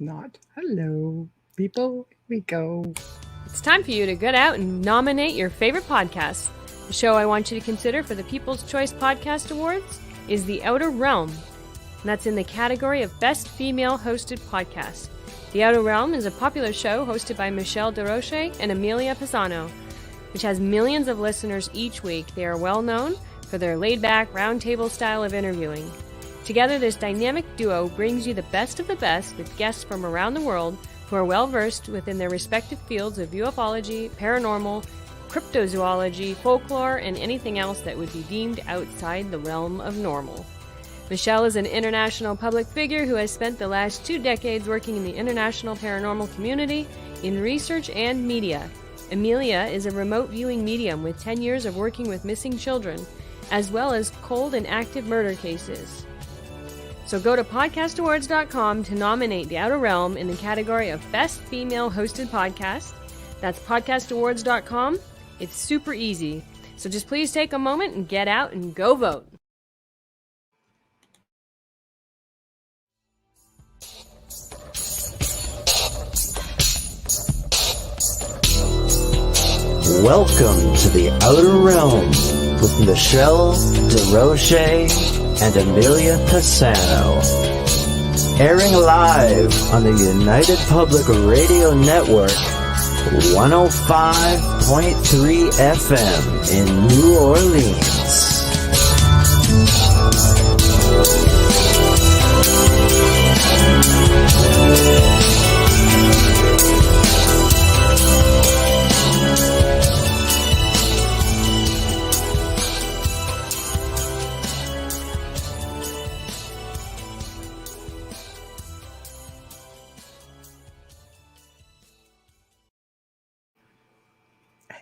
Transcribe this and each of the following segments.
Not. Hello, people. Here we go. It's time for you to get out and nominate your favorite podcast. The show I want you to consider for the People's Choice Podcast Awards is The Outer Realm. And that's in the category of Best Female Hosted Podcast. The Outer Realm is a popular show hosted by Michelle DeRoche and Amelia Pisano, which has millions of listeners each week. They are well known for their laid-back, roundtable style of interviewing. Together, this dynamic duo brings you the best of the best with guests from around the world who are well-versed within their respective fields of ufology, paranormal, cryptozoology, folklore, and anything else that would be deemed outside the realm of normal. Michelle is an international public figure who has spent the last 2 decades working in the international paranormal community, in research and media. Amelia is a remote viewing medium with 10 years of working with missing children, as well as cold and active murder cases. So go to podcastawards.com to nominate The Outer Realm in the category of Best Female Hosted Podcast. That's podcastawards.com. It's super easy. So just please take a moment and get out and go vote. Welcome to The Outer Realm with Michelle DeRoche and Amelia Pisano. Airing live on the United Public Radio Network, 105.3 FM in New Orleans.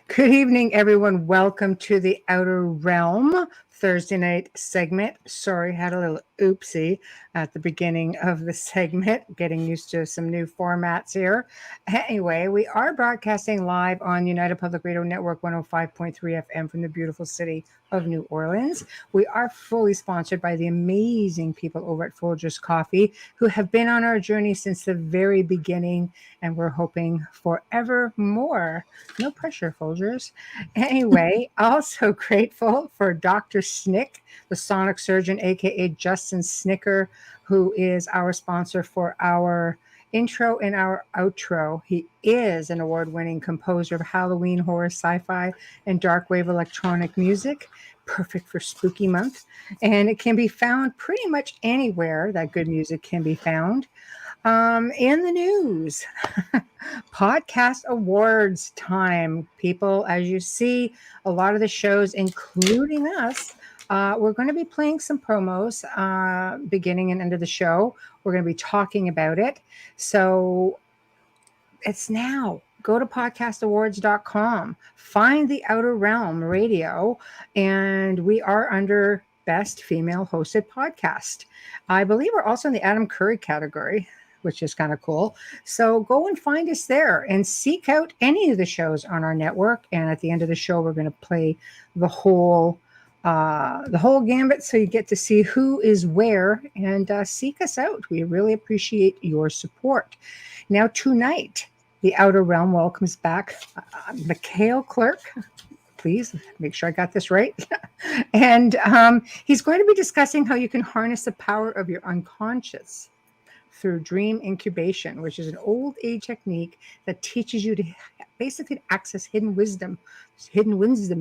Good evening, everyone. Welcome to the Outer Realm Thursday night segment. Sorry, had a little oopsie at the beginning of the segment, getting used to some new formats here. Anyway, we are broadcasting live on United Public Radio Network 105.3 FM from the beautiful city of New Orleans. We are fully sponsored by the amazing people over at Folgers Coffee, who have been on our journey since the very beginning, and we're hoping forever more. No pressure, Folgers. Anyway, also grateful for Dr. Snick, the sonic surgeon, aka Justin Snicker, who is our sponsor for our intro and our outro. He is an award-winning composer of Halloween, horror, sci-fi, and dark wave electronic music, perfect for spooky month. And it can be found pretty much anywhere that good music can be found. In the news, podcast awards time, people. As you see, a lot of the shows, including us, we're going to be playing some promos beginning and end of the show. We're going to be talking about it. So it's now. Go to podcastawards.com, find the Outer Realm Radio, and we are under Best Female Hosted Podcast. I believe we're also in the Adam Curry category, which is kind of cool. So go and find us there and seek out any of the shows on our network. And at the end of the show, we're going to play the whole gambit, so you get to see who is where, and seek us out. We really appreciate your support. Now tonight, the Outer Realm welcomes back Machiel Klerk. Please make sure I got this right. And he's going to be discussing how you can harness the power of your unconscious through dream incubation, which is an old age technique that teaches you to basically access hidden wisdom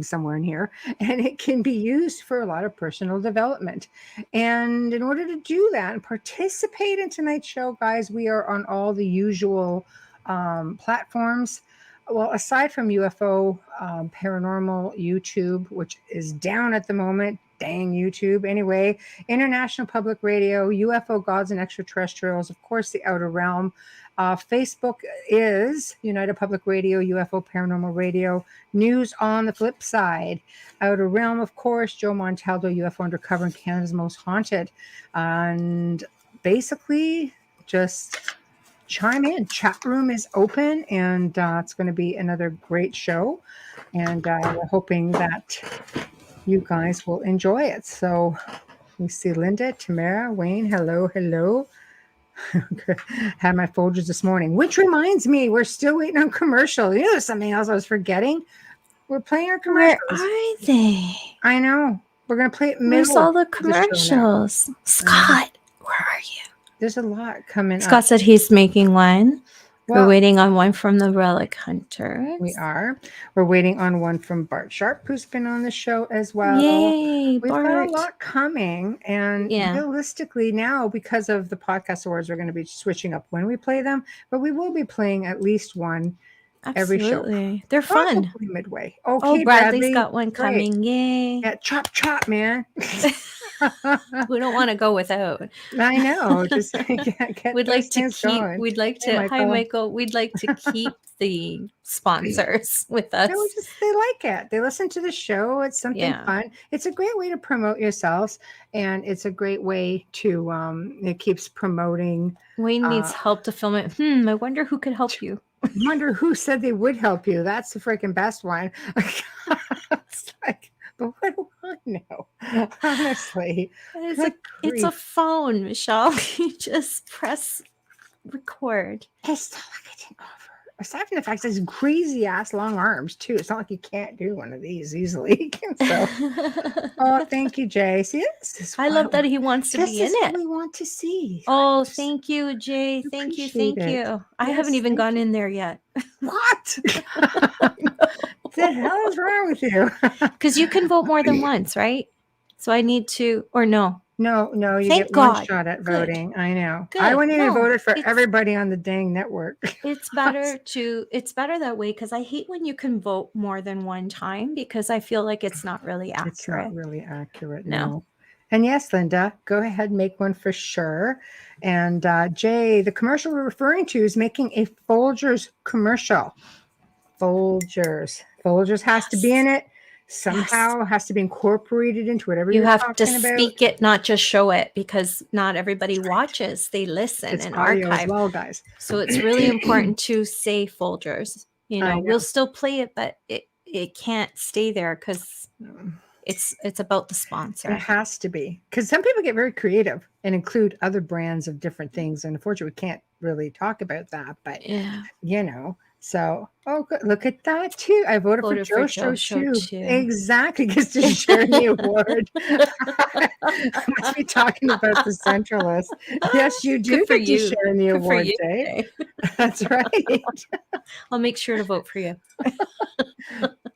somewhere in here, and it can be used for a lot of personal development. And in order to do that and participate in tonight's show, guys, we are on all the usual platforms. Well, aside from UFO paranormal YouTube, which is down at the moment, dang YouTube. Anyway, International Public Radio, UFO Gods and Extraterrestrials, of course, the Outer Realm. Facebook is United Public Radio, UFO Paranormal Radio. News on the flip side. Outer Realm, of course, Joe Montaldo, UFO Undercover, and Canada's Most Haunted. And basically, just chime in. Chat room is open, and it's going to be another great show. And we're hoping that you guys will enjoy it. So we see Linda, Tamara, Wayne. Hello, hello. Had my Folgers this morning, which reminds me, we're still waiting on commercial. You know, there's something else I was forgetting. We're playing our Where commercials. are they? I know. We're going to play it Where's middle all the of the show now. commercials? Scott, where are you? There's a lot coming Scott up. said he's making one. Well, We're waiting on one from the Relic Hunters. we are. We're waiting on one from Bart Sharp, who's been on the show as well. Yay, We've got Bart. a lot coming. And Yeah. realistically now, because of the podcast awards, we're going to be switching up when we play them. But we will be playing at least one every show. Absolutely. They're fun. Probably midway. Oh, Okay, Bradley's Bradley. got one Great. coming. Yay. Yeah, chop, man. We don't want to go without. I know. Just get We'd like those to things keep. going. We'd like Hey, to. Hi, Michael. Michael. We'd like to keep the sponsors with us. No, they like it. They listen to the show. It's something fun. It's a great way to promote yourselves, and it's a great way to it keeps promoting. Wayne needs help to film it. I wonder who could help you. Wonder who said they would help you. That's the freaking best one. It's like, but what do I know? Honestly, It's a phone, Michelle. You just press record. it's not like I didn't offer. Aside from the fact that it's crazy ass long arms too, it's not like you can't do one of these easily. So, oh, thank you, Jay. See, this is I love that he wants to be in This is what it. we want to see. Oh, Just thank you, Jay. Thank you. appreciate Thank it. you. I Yes, haven't even thank gone in there yet. What? What the hell is wrong with you? Because you can vote more than once, right? So I need to, or no. No, you Thank get one God. shot at Good. voting. I know. I Good. went in and No, voted for it's- everybody on the dang network. It's better that way because I hate when you can vote more than one time because I feel like it's not really accurate. It's not really accurate. No. No. And yes, Linda, go ahead and make one for sure. And Jay, the commercial we're referring to is making a Folgers commercial. Folgers has to be in it. Somehow has to be incorporated into whatever You you're have to talking about. speak it, not just show it, because not everybody watches. They listen It's and audio archive. as well, guys. So it's really important to say Folgers. You I know, know. we'll still play it, but it can't stay there because it's about the sponsor. It has to be, because some people get very creative and include other brands of different things. And unfortunately, we can't really talk about that. But Yeah. you know, so good. Look at that too. I voted for Joe Show too. Exactly, because to share the award. I must be talking about the Centralist. Yes, you do Good for get to you. share in the Good for award, you, Jay. Jay. That's right. I'll make sure to vote for you.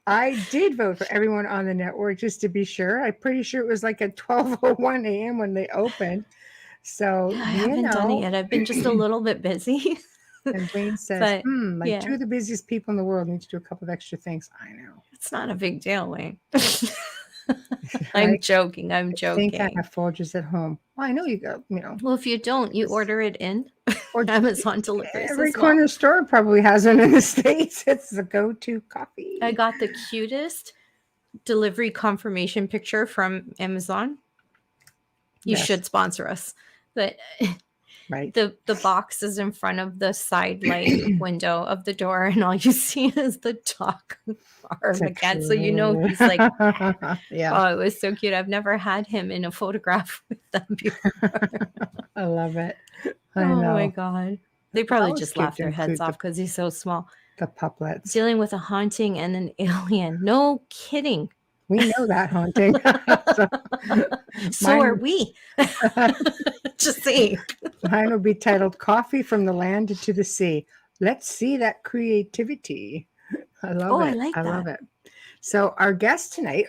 I did vote for everyone on the network just to be sure. I'm pretty sure it was like at 12:01 a.m. when they opened. So I haven't done it yet. I've been just a little bit busy. And Wayne says, But, like yeah. two of the busiest people in the world need to do a couple of extra things. I know. It's not a big deal, Wayne. I'm Like, joking. I'm I joking. think I have Folgers at home. Well, I know you go, Well, if you don't, you order it in or Amazon deliveries. every as well. corner store probably has one in the States. It's the go-to coffee. I got the cutest delivery confirmation picture from Amazon. You Yes. should sponsor us. But Right. the box is in front of the side light window of the door, and all you see is the dog arm It's a again. So you know true- he's like, yeah, oh, it was so cute. I've never had him in a photograph with them before. I love it. I Oh know my god. They probably always just cute laugh to their heads include off because he's so small. the puplets. Dealing with a haunting and an alien. No kidding. We know that haunting. So are Mine- we. Just saying. Mine will be titled "Coffee from the Land to the Sea." Let's see that creativity. I love Oh, it. I like love it. So our guest tonight,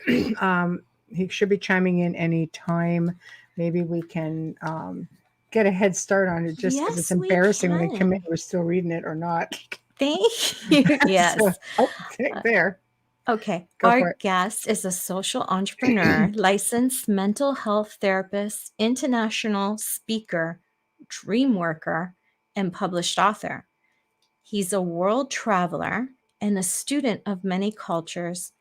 he should be chiming in any time. Maybe we can get a head start on it, just because it's Yes, we embarrassing when we come can. in, we're still reading it or not. Thank you. Yes. So, there. Okay. Go for Our it. guest is a social entrepreneur, licensed mental health therapist, international speaker, dream worker, and published author. He's a world traveler and a student of many cultures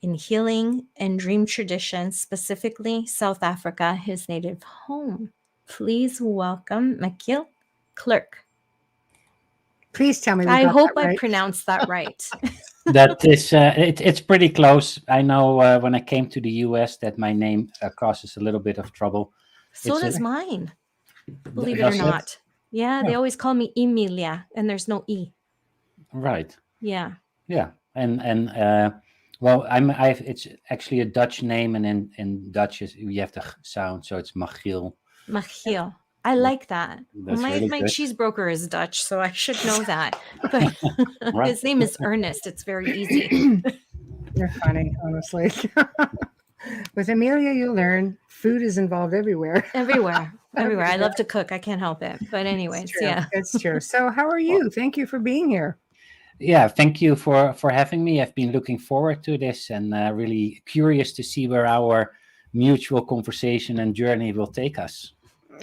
in healing and dream traditions, specifically South Africa, his native home. Please welcome Machiel Klerk. Please tell me. We I got hope that I right. pronounced that right. That is, it's pretty close. I know when I came to the US that my name causes a little bit of trouble. So It's a- does mine, believe it or Does it? not. Yeah, they always call me Emilia, and there's no E. Right. Yeah. Yeah. And well, it's actually a Dutch name, and in Dutch you have the sound, so it's Machiel. Machiel. I like that. That's my really good. cheese broker is Dutch, so I should know that. But Right. his name is Ernest. It's very easy. You're funny, honestly. With Amelia, you learn food is involved everywhere. Everywhere. I love to cook. I can't help it. But anyways, It's true. yeah. It's true. So how are you? Thank you for being here. Yeah, thank you for having me. I've been looking forward to this, and really curious to see where our mutual conversation and journey will take us.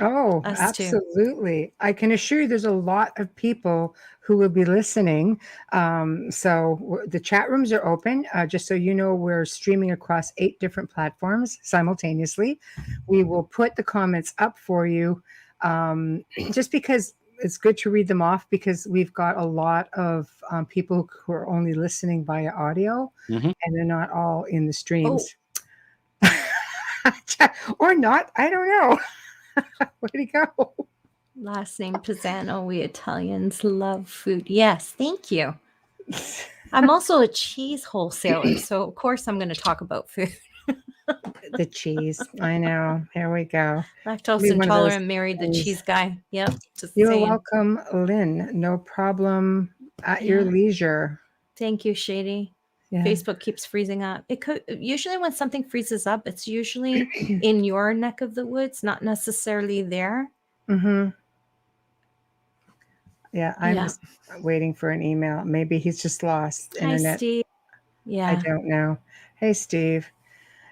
Oh, Us too. absolutely. I can assure you there's a lot of people who will be listening. The chat rooms are open. Just so you know, we're streaming across 8 different platforms simultaneously. We will put the comments up for you just because it's good to read them off, because we've got a lot of people who are only listening via audio, Mhm. and they're not all in the streams. Or not. I don't know. Where'd he go? Last name Pisano. We Italians love food. Yes, thank you. I'm also a cheese wholesaler, so of course I'm going to talk about food. The cheese. I know. Here we go. Lactose Be one of those intolerant, married the things. cheese guy. Yep, just You're saying. welcome, Lynn. No problem. At your Yeah. leisure. Thank you, Shady. Yeah. Facebook keeps freezing up. It could usually, when something freezes up, it's usually in your neck of the woods, not necessarily there. Mm-hmm. Yeah, I'm waiting for an email. Maybe he's just lost internet. Hi, Steve. Yeah. I don't know. Hey, Steve.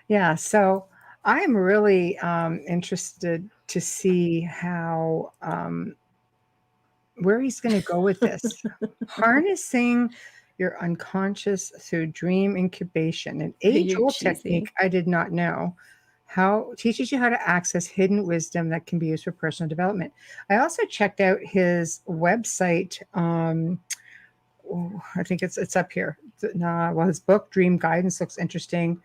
Yeah, so I'm really interested to see how where he's going to go with this. Harnessing your unconscious through dream incubation, an age-old technique I did not know. How teaches you how to access hidden wisdom that can be used for personal development. I also checked out his website. I think it's up here. Well, his book Dream Guidance looks interesting.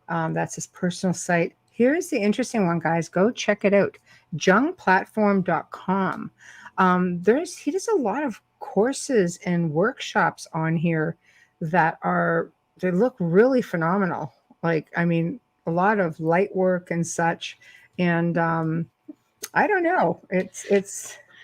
That's his personal site. Here's the interesting one, guys. Go check it out. JungPlatform.com. He does a lot of courses and workshops on here that they look really phenomenal. Like, I mean, a lot of light work and such. And I don't know. It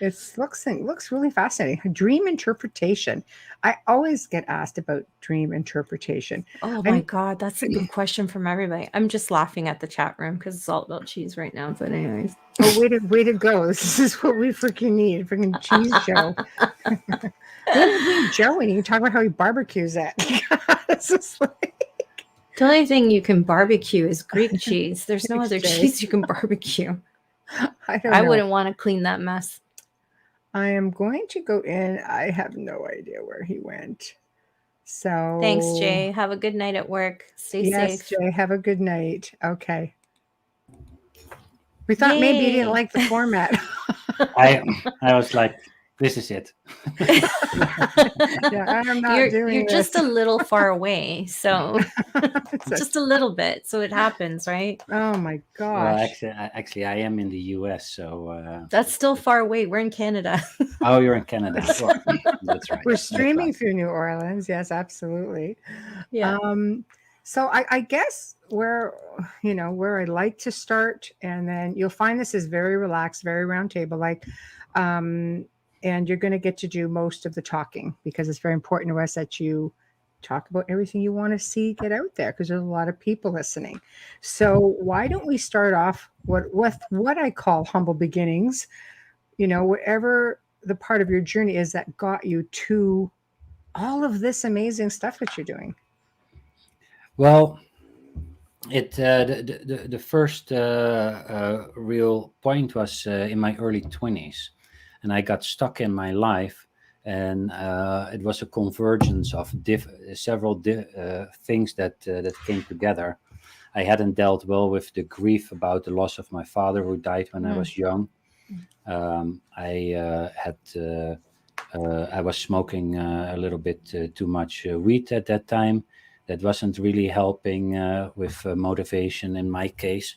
looks really fascinating. Dream interpretation. I always get asked about dream interpretation. Oh my God, that's a good question from everybody. I'm just laughing at the chat room because it's all about cheese right now. But anyways. Oh, way to go. This is what we freaking need. Freaking cheese show. We bring Joe in. You can talk about how he barbecues that. It's just like... The only thing you can barbecue is Greek cheese. There's no other cheese you can barbecue. I wouldn't want to clean that mess. I am going to go in. I have no idea where he went. So thanks, Jay. Have a good night at work. Stay safe. Yes, Jay. Have a good night. Okay. We thought maybe you didn't like the format. I was like, this is it. Yeah, I'm not doing You're this. just a little far away, so just a little bit, so it happens, right? Oh my gosh. Well, actually, I am in the US, so that's still far away. We're in Canada. Oh, you're in Canada. Well, that's right. We're streaming through New Orleans. Yes, absolutely. Yeah. So I guess where I like to start, and then you'll find this is very relaxed, very round table like. And you're going to get to do most of the talking, because it's very important to us that you talk about everything you want to see get out there, because there's a lot of people listening. So why don't we start off with what I call humble beginnings, whatever the part of your journey is that got you to all of this amazing stuff that you're doing. Well, the first real point was in my early 20s. And I got stuck in my life, and it was a convergence of several things that came together. I hadn't dealt well with the grief about the loss of my father, who died when I was young. I was smoking a little bit too much weed at that time. That wasn't really helping with motivation in my case.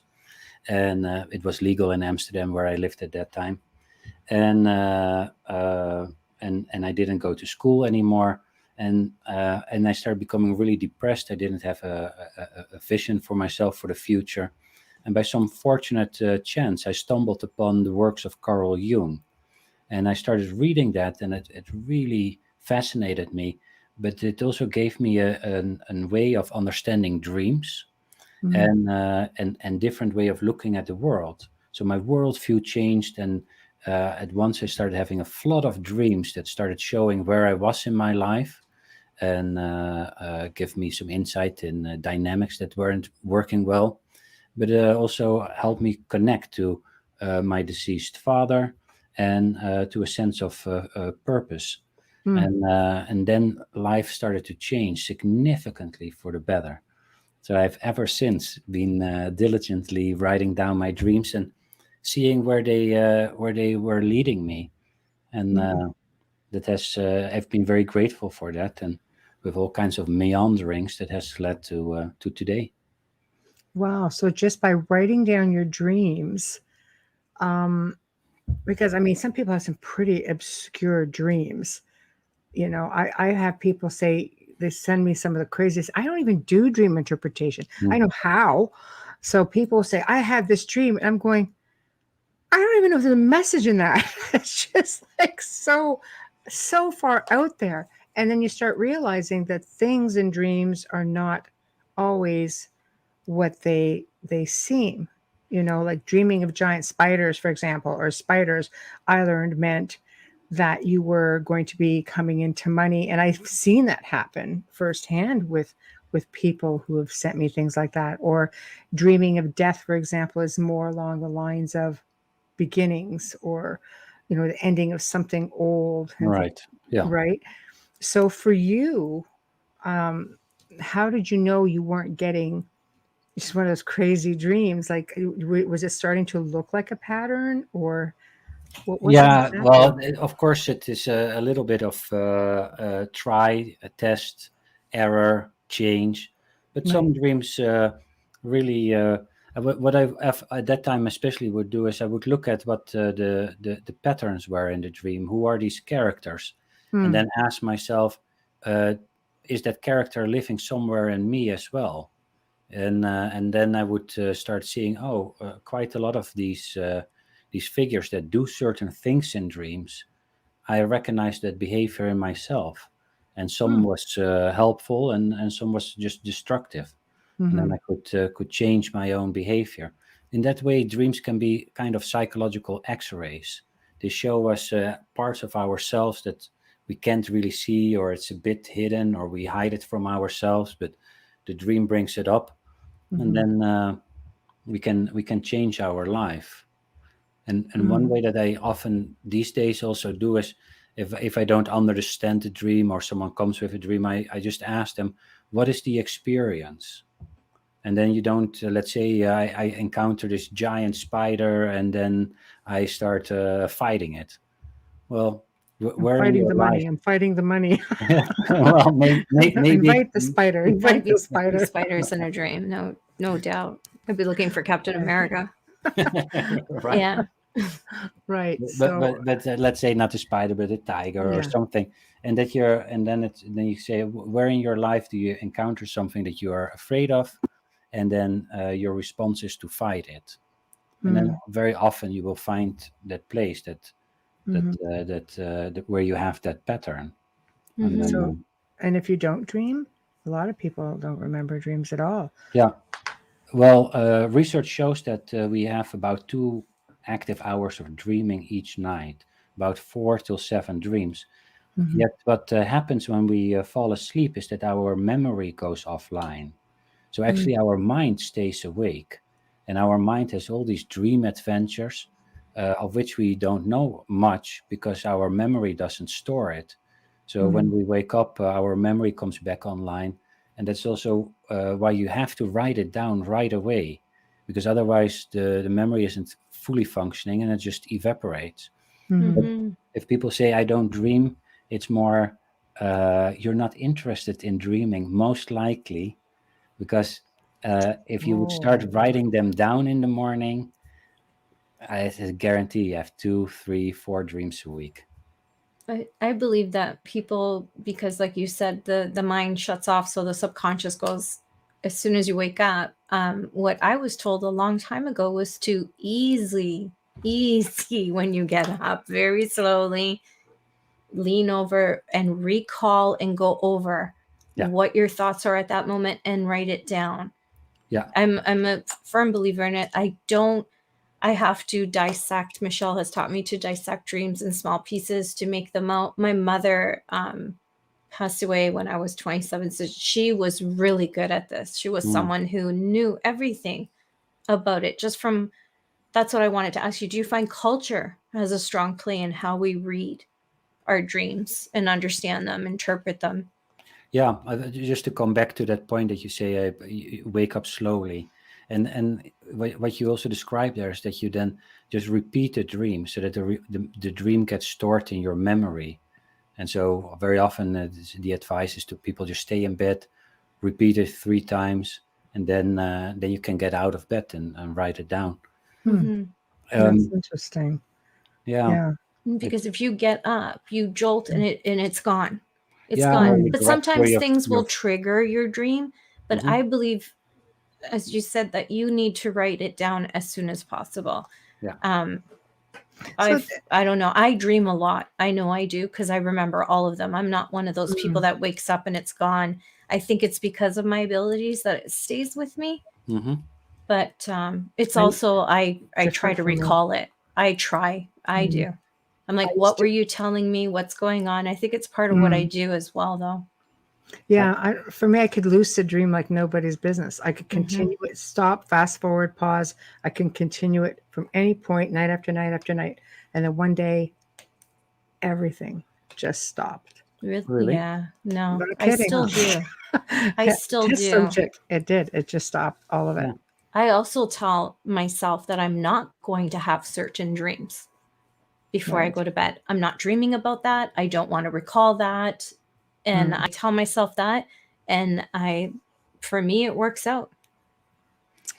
And it was legal in Amsterdam, where I lived at that time. and and I didn't go to school anymore, and I started becoming really depressed. I didn't have a vision for myself for the future, and by some fortunate chance, I stumbled upon the works of Carl Jung, and I started reading that, and it really fascinated me. But it also gave me a way of understanding dreams, Mm, and different way of looking at the world. So my worldview changed, and at once I started having a flood of dreams that started showing where I was in my life, and give me some insight in dynamics that weren't working well, but also helped me connect to my deceased father, and to a sense of purpose. mm. And then life started to change significantly for the better. So I've ever since been diligently writing down my dreams and seeing where they were leading me, and Mm. that has I've been very grateful for that, and with all kinds of meanderings that has led to today. Wow. So just by writing down your dreams, um, because I mean, some people have some pretty obscure dreams. I have people say they send me some of the craziest. I don't even do dream interpretation. I Mm. know how. So people say, I had this dream, and I'm going, I don't even know if there's a message in that. It's just like so far out there. And then you start realizing that things in dreams are not always what they seem. Like dreaming of giant spiders, for example, or spiders, I learned meant that you were going to be coming into money. And I've seen that happen firsthand with people who have sent me things like that. Or dreaming of death, for example, is more along the lines of beginnings, or the ending of something old, and Right. Yeah. right. So for you, um how did you know you weren't getting just one of those crazy dreams? Like, was it starting to look like a pattern, or what had Yeah, happened? well, of course, it is a little bit of try, test, error, change. But Right. some dreams really, what at that time especially would do is I would look at what the patterns were in the dream. Who are these characters? And Hmm. then ask myself, uh, is that character living somewhere in me as well? And then I would start seeing, quite a lot of these figures that do certain things in dreams. I recognized that behavior in myself, and some Hmm. was helpful, and some was just destructive. And then Hmm. I could change my own behavior. In that way, dreams can be kind of psychological X-rays. They show us parts of ourselves that we can't really see, or it's a bit hidden, or we hide it from ourselves. But the dream brings it up, and Hmm. then we can change our life. And one Hmm. way that I often these days also do is, if I don't understand the dream, or someone comes with a dream, I just ask them, what is the experience? And then you don't, let's say I encounter this giant spider, and then I start fighting it. Well, I'm where in fighting your the life? money. I'm fighting the money. Well, maybe. Invite the spider. There might Invite be the some spider. spiders in a dream. No doubt. I'd be looking for Captain America. Right. Yeah. Right. But let's say not a spider, but a tiger or Yeah. something, and then you say, where in your life do you encounter something that you are afraid of, and then your response is to fight it, and then Mm. very often you will find that place Hmm. that where you have that pattern, and then Hmm. So, and if you don't dream, a lot of people don't remember dreams at all. yeah. Well, research shows that we have about 2 active hours of dreaming each night, about 4 till 7 dreams. Hmm. Yet, what happens when we fall asleep is that our memory goes offline. So, Mm. actually, our mind stays awake, and our mind has all these dream adventures, of which we don't know much because our memory doesn't store it. So, when Mm. we wake up, our memory comes back online, and that's also why you have to write it down right away, because otherwise, the memory isn't fully functioning and it just evaporates. But Hmm. Hmm. if people say I don't dream, it's more you're not interested in dreaming, most likely, because if you would start Oh. writing them down in the morning, I guarantee you have 2, 3, 4 dreams a week. I believe that people, because like you said, the mind shuts off, so the subconscious goes as soon as you wake up. What I was told a long time ago was to easy when you get up, very slowly lean over and recall and go over Yeah. what your thoughts are at that moment and write it down. Yeah. I'm a firm believer in it. I have to dissect. Machiel has taught me to dissect dreams in small pieces to make them out. My mother passed away when I was 27, so she was really good at this. She was Mm. someone who knew everything about it. Just from that's what I wanted to ask you. Do you find culture has a strong play in how we read our dreams and understand them, interpret them? Yeah, just to come back to that point that you say, you wake up slowly, and what you also described there is that you then just repeat the dream so that the dream gets stored in your memory. And so very often the advice is to people just stay in bed, repeat it 3 times, and then you can get out of bed and write it down. Mhm. That's Um, interesting. yeah, Yeah. Because if you get up, you jolt and it's gone. It's yeah, gone. or you But go up for sometimes things will your trigger your dream. But Mhm. I believe, as you said, that you need to write it down as soon as possible. Yeah. So, I don't know. I dream a lot. I know I do because I remember all of them. I'm not one of those people that wakes up and it's gone. I think it's because of my abilities that it stays with me. hmm But it's I also I try different to from me. recall it. I do. I'm I like, used what were to. you telling me? What's going on? I think it's part of what I do as well, though. Yeah, for me, I could lucid dream like nobody's business. I could Mhm. continue it, stop, fast forward, pause. I can continue it from any point, night after night after night. And then one day, everything just stopped. Really? Yeah, no, Not I kidding, still huh? do. I still Test do. subject. It did. It just stopped all of it. Yeah. I also tell myself that I'm not going to have certain dreams before I Right. go to bed. I'm not dreaming about that. I don't want to recall that. And Mm. I tell myself that. And for me, it works out.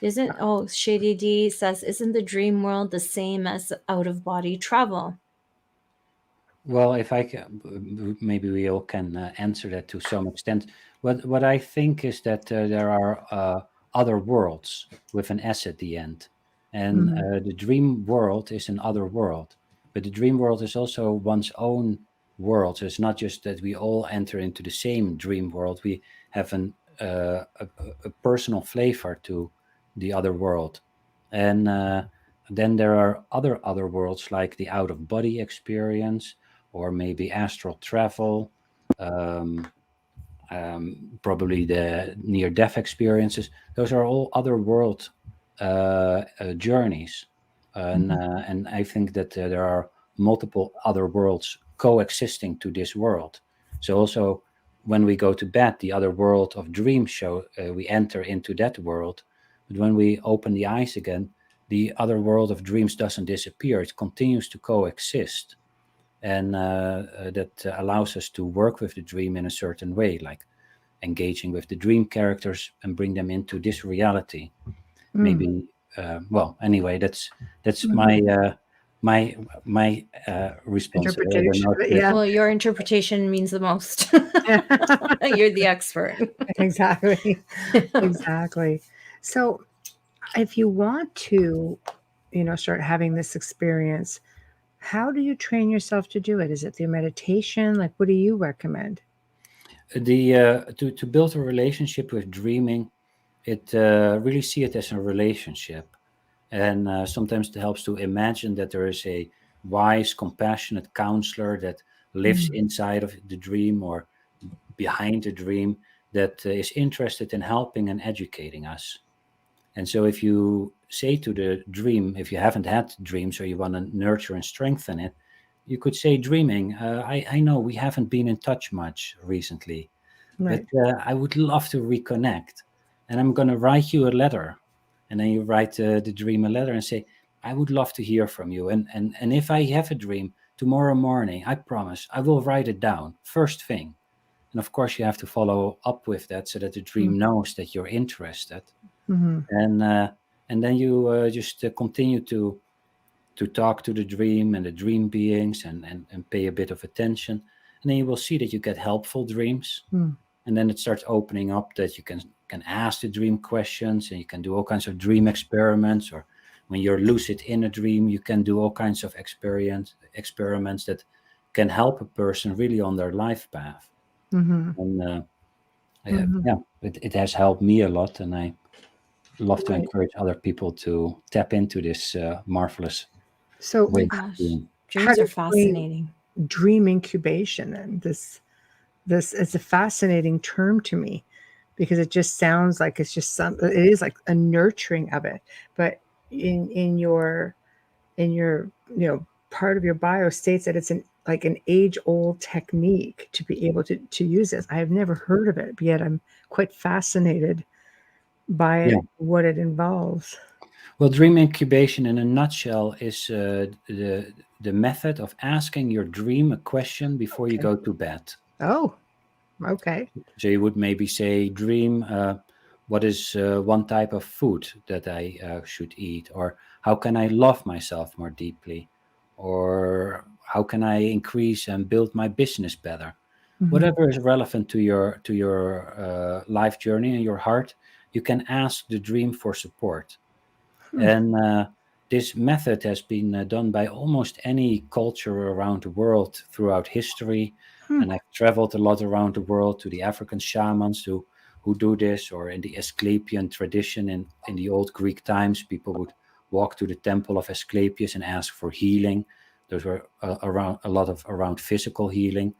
Shady D says, isn't the dream world the same as out of body travel? Well, if I can, maybe we all can answer that to some extent. What I think is that there are other worlds with an S at the end, and Mhm. the dream world is an other world, but the dream world is also one's own world. So it's not just that we all enter into the same dream world. We have a personal flavor to the other world, and then there are other worlds like the out of body experience or maybe astral travel, um, probably the near death experiences. Those are all other world journeys. Mhm. And I think that there are multiple other worlds coexisting to this world. So also when we go to bed, the other world of dreams show we enter into that world. But when we open the eyes again, the other world of dreams doesn't disappear. It continues to coexist, and that allows us to work with the dream in a certain way, like engaging with the dream characters and bring them into this reality. Mm. Maybe, well, anyway, that's Mhm. my response. I don't Interpretation know of it. if Yeah. Well, your interpretation means the most. Yeah. You're the expert. Exactly. Exactly. So, if you want to, start having this experience, how do you train yourself to do it? Is it through meditation? Like, what do you recommend? the to build a relationship with dreaming, it really see it as a relationship, and sometimes it helps to imagine that there is a wise, compassionate counselor that lives Mm. inside of the dream or behind the dream, that is interested in helping and educating us. And so, if you say to the dream, if you haven't had dreams or you want to nurture and strengthen it, you could say, dreaming, I know we haven't been in touch much recently, but Right. I would love to reconnect. And I'm going to write you a letter. And then you write the dream a letter and say, I would love to hear from you. And if I have a dream tomorrow morning, I promise I will write it down first thing. And of course, you have to follow up with that so that the dream knows that you're interested. Mm-hmm. And then you just continue to to talk to the dream and the dream beings and pay a bit of attention. And then you will see that you get helpful dreams. Mm. And then it starts opening up that you can ask the dream questions, and you can do all kinds of dream experiments. Or when you're lucid in a dream, you can do all kinds of experiments that can help a person really on their life path. Mm-hmm. And Mm-hmm. yeah, it has helped me a lot, and I love to Right. encourage other people to tap into this marvelous So, Oh my way of gosh. being. how Dreams to are explain fascinating. dream incubation? And this is a fascinating term to me because it just sounds like it's just it is like a nurturing of it. But in your part of your bio states that it's an age old technique to be able to use this. I have never heard of it, but yet I'm quite fascinated by Yeah. it, what it involves. Well, dream incubation in a nutshell is the method of asking your dream a question before you Okay. go to bed. Oh, okay. So you would maybe say, dream, what is one type of food that I should eat? Or how can I love myself more deeply? Or how can I increase and build my business better? Mm-hmm. Whatever is relevant to your life journey and your heart, you can ask the dream for support. Hmm. And this method has been done by almost any culture around the world throughout history. Hmm. And I've traveled a lot around the world to the African shamans who do this, or in the Asclepian tradition in the old Greek times, people would walk to the temple of Asclepius and ask for healing. Those were around a lot of around physical healing.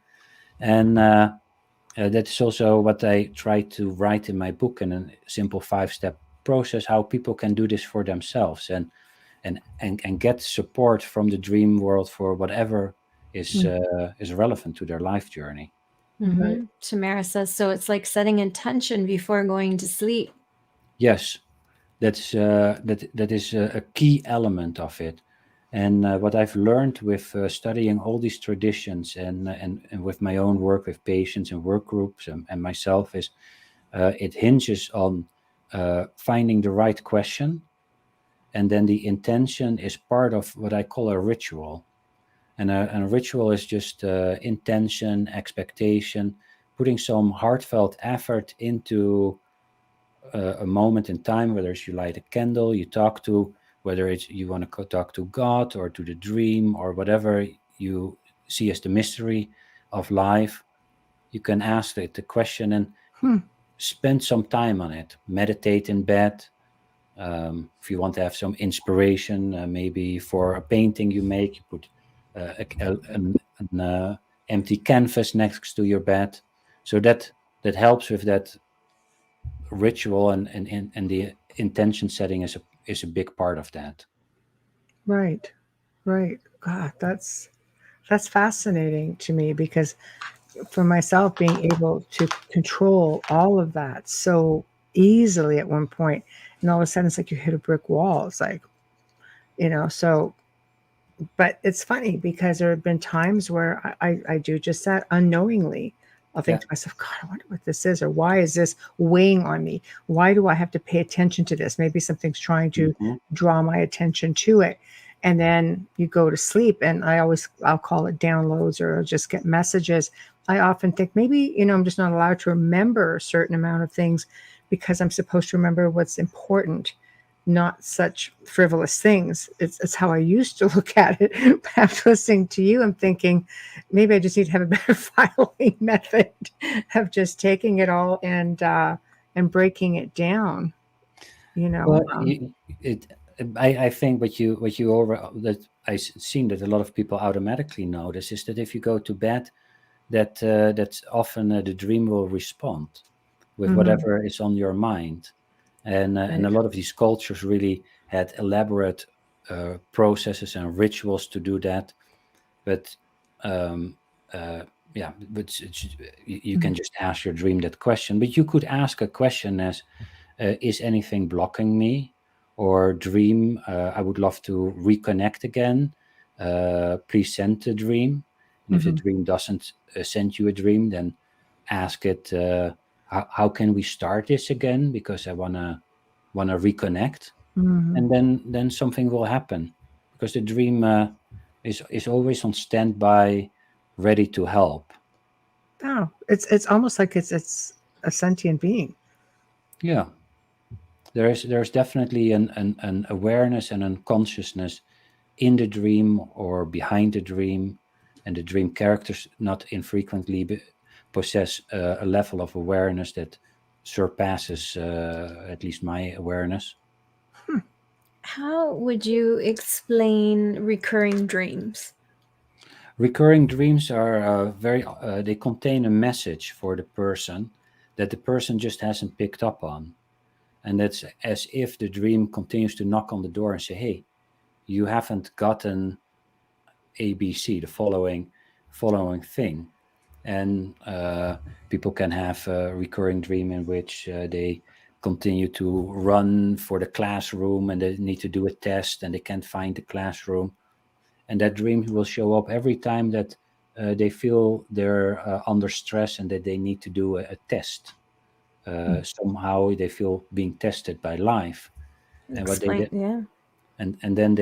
And that is also what I try to write in my book, in a simple 5-step process, how people can do this for themselves and get support from the dream world for whatever is relevant to their life journey. Right. Tamara says, so it's like setting intention before going to sleep. Yes, that is a key element of it. And what I've learned with studying all these traditions and with my own work with patients and work groups and myself is it hinges on finding the right question, and then the intention is part of what I call a ritual. And a ritual is just intention, expectation, putting some heartfelt effort into a moment in time, whether it's you light a candle, you talk to, whether it's you want to talk to God or to the dream or whatever you see as the mystery of life. You can ask it the question and Hmm. spend some time on it. Meditate in bed. If you want to have some inspiration, maybe for a painting you make, you put an empty canvas next to your bed, so that helps with that ritual, and the intention setting is a big part of that. Right. Right. God, that's fascinating to me because for myself, being able to control all of that so easily at one point, and all of a sudden it's like you hit a brick wall. It's like, so, but it's funny because there have been times where I do just that unknowingly. I'll think Yeah. to myself, God, I wonder what this is, or why is this weighing on me? Why do I have to pay attention to this? Maybe something's trying to Mhm. draw my attention to it. And then you go to sleep, and I'll call it downloads, or I'll just get messages. I often think maybe, I'm just not allowed to remember a certain amount of things because I'm supposed to remember what's important, not such frivolous things. It's how I used to look at it. After listening to you, I'm thinking maybe I just need to have a better filing method of just taking it all and breaking it down. You know, Well, I think what you over that I've seen that a lot of people automatically notice is that if you go to bed, that's often the dream will respond with mhm, whatever is on your mind, and a right. lot of these cultures really had elaborate processes and rituals to do that. But um, uh, yeah, but you Mhm, can just ask your dream that question. But you could ask a question as, is anything blocking me? Or dream, I would love to reconnect again. Please send the dream. And if the mhm, dream doesn't send you a dream, then ask it, how can we start this again? Because I wanna reconnect. mhm, And then something will happen, because the dream is always on standby, ready to help. Oh, it's almost like it's a sentient being. Yeah, there's definitely an awareness and unconsciousness in the dream or behind the dream, and the dream characters not infrequently possess a level of awareness that surpasses at least my awareness. How would you explain recurring dreams? Recurring dreams are they contain a message for the person that the person just hasn't picked up on. And that's as if the dream continues to knock on the door and say, hey, you haven't gotten ABC, the following thing. And people can have a recurring dream in which they continue to run for the classroom and they need to do a test and they can't find the classroom. And that dream will show up every time that they feel they're under stress and that they need to do a test. Somehow they feel being tested by life, and what they Explain, did, yeah. and then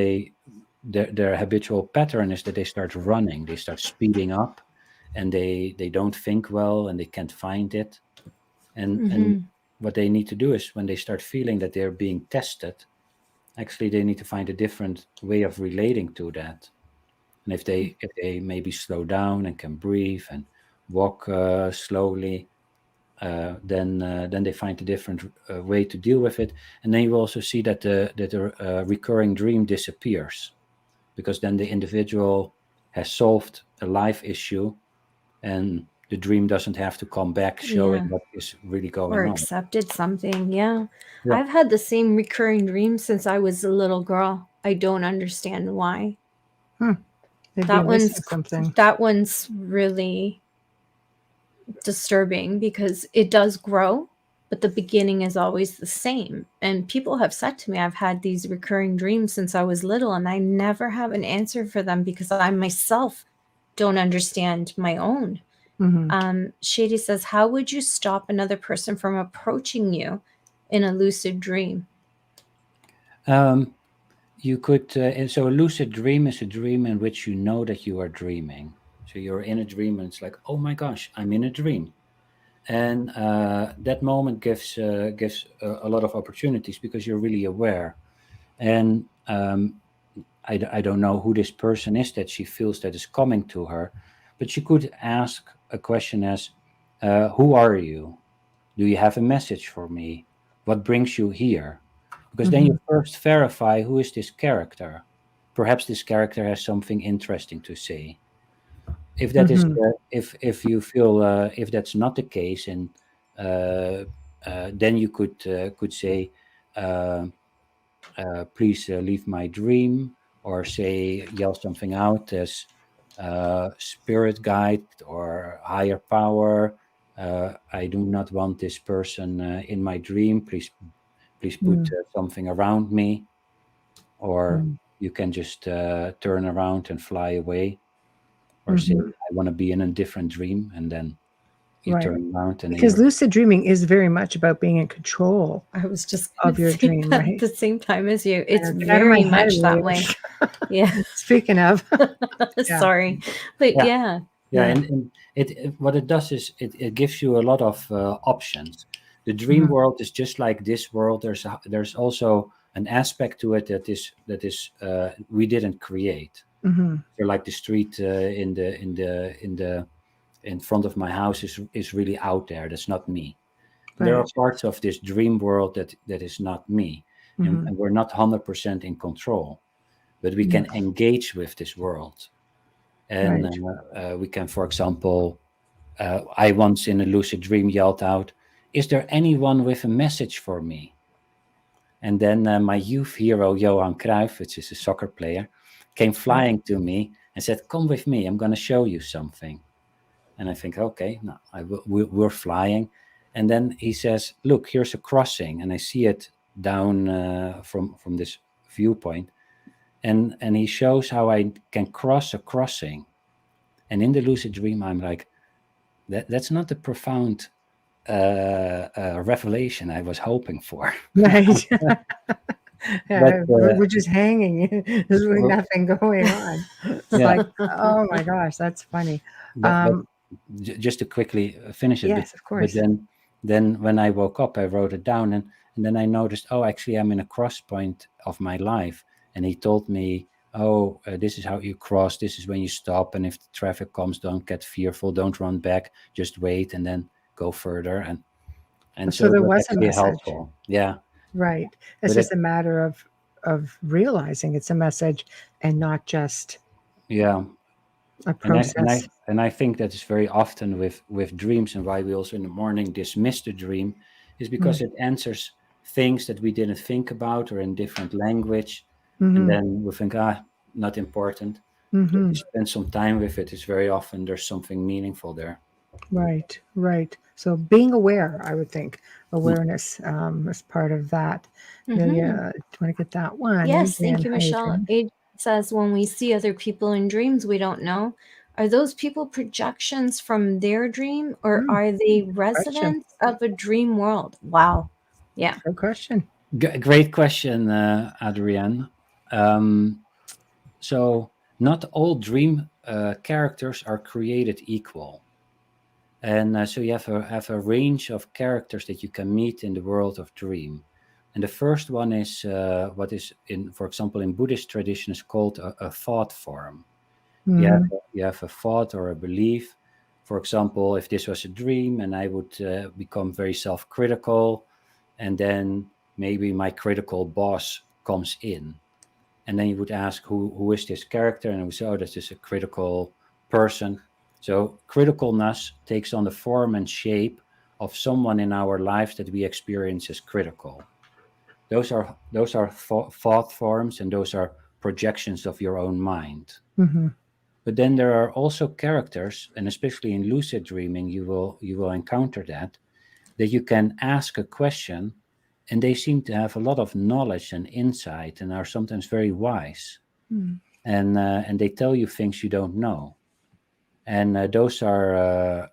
their habitual pattern is that they start running, they start speeding up, and they don't think well and they can't find it. And what they need to do is when they start feeling that they're being tested, actually they need to find a different way of relating to that. And if they maybe slow down and can breathe and walk slowly, then they find a different way to deal with it. And then you also see that the recurring dream disappears, because then the individual has solved a life issue, and the dream doesn't have to come back showing Yeah. what is really going Or on. accepted something. Yeah. Yeah. I've had the same recurring dream since I was a little girl. I don't understand why. Maybe That you're one's missing something. that one's really disturbing because it does grow, but the beginning is always the same. And people have said to me, I've had these recurring dreams since I was little, and I never have an answer for them because I myself don't understand my own. Shady says, how would you stop another person from approaching you in a lucid dream? You could so a lucid dream is a dream in which you know that you are dreaming. So you're in a dream and it's like, oh my gosh, I'm in a dream. And that moment gives a lot of opportunities because you're really aware. And I don't know who this person is that she feels that is coming to her, but she could ask a question as, who are you? Do you have a message for me? What brings you here? Because then you first verify, who is this character? Perhaps this character has something interesting to say. If that is if you feel if that's not the case, and then you could say, uh, please leave my dream, or say, yell something out as spirit guide or higher power. I do not want this person in my dream. Please put something around me. Or you can just turn around and fly away, or say, I want to be in a different dream, and then you Right. turn around and Because you're lucid dreaming is very much about being in control I was just of your say dream, that right? at the same time as you. It's Get out of my very head, much that Leah. way. Yeah. Speaking of, Sorry. But Yeah. yeah. Yeah, and what it does is it gives you a lot of options. The dream world is just like this world. There's also an aspect to it that is we didn't create. So like the street in front of my house is really out there. That's not me. There are right. parts of this dream world that is not me, and we're not 100% in control, but we can engage with this world. And we can, for example, I once in a lucid dream yelled out, "Is there anyone with a message for me?" And then my youth hero, Johan Cruyff, which is a soccer player, came flying to me and said, "Come with me, I'm going to show you something." And I think, okay, no, we're flying. And then he says, "Look, here's a crossing." And I see it down from this viewpoint. And he shows how I can cross a crossing. And in the lucid dream, I'm like, that's not the profound revelation I was hoping for. Right. but We're just hanging. There's really well, nothing going on. It's yeah, like, oh my gosh, that's funny. but Um, just to quickly finish it, yes, of but course. then when I woke up, I wrote it down, and then I noticed, oh, actually, I'm in a cross point of my life, and he told me, oh, this is how you cross. This is when you stop, and if the traffic comes, don't get fearful, don't run back, just wait, and then go further, and So so it there was was a actually message, helpful. Yeah, right? It's but just a matter of realizing it's a message and not just yeah. a And I and I process. and I think that is very often with dreams, and why we also in the morning dismiss the dream, is because it answers things that we didn't think about or in different language, and Mm-hmm. then we think, not important. But if Mm-hmm. you spend some time with it, it's very often there's something meaningful there. Right, right. So being aware, I would think Mm. awareness is part of that. Mhm. Amelia, do you want to get that one? Yes, thank Adrian, you, hi, Michelle. Adrian. Adrian says when we see other people in dreams we don't know, are those people projections from their dream or Hmm, are they question. residents of a dream world? Wow. Yeah. Good question. Great question, Adrienne. Um, so not all dream characters are created equal. And so you have a range of characters that you can meet in the world of dream. And the first one is what is in, for example, in Buddhist tradition is called a thought form. Mm-hmm. You have a thought or a belief. For example, if this was a dream and I would become very self-critical, and then maybe my critical boss comes in, and then you would ask who is this character, and we say, oh, this is a critical person. So criticalness takes on the form and shape of someone in our lives that we experience as critical. Those are thought forms, and those are projections of your own mind. Mm-hmm. But then there are also characters, and especially in lucid dreaming you will encounter that you can ask a question, and they seem to have a lot of knowledge and insight and are sometimes very wise, and they tell you things you don't know, and those are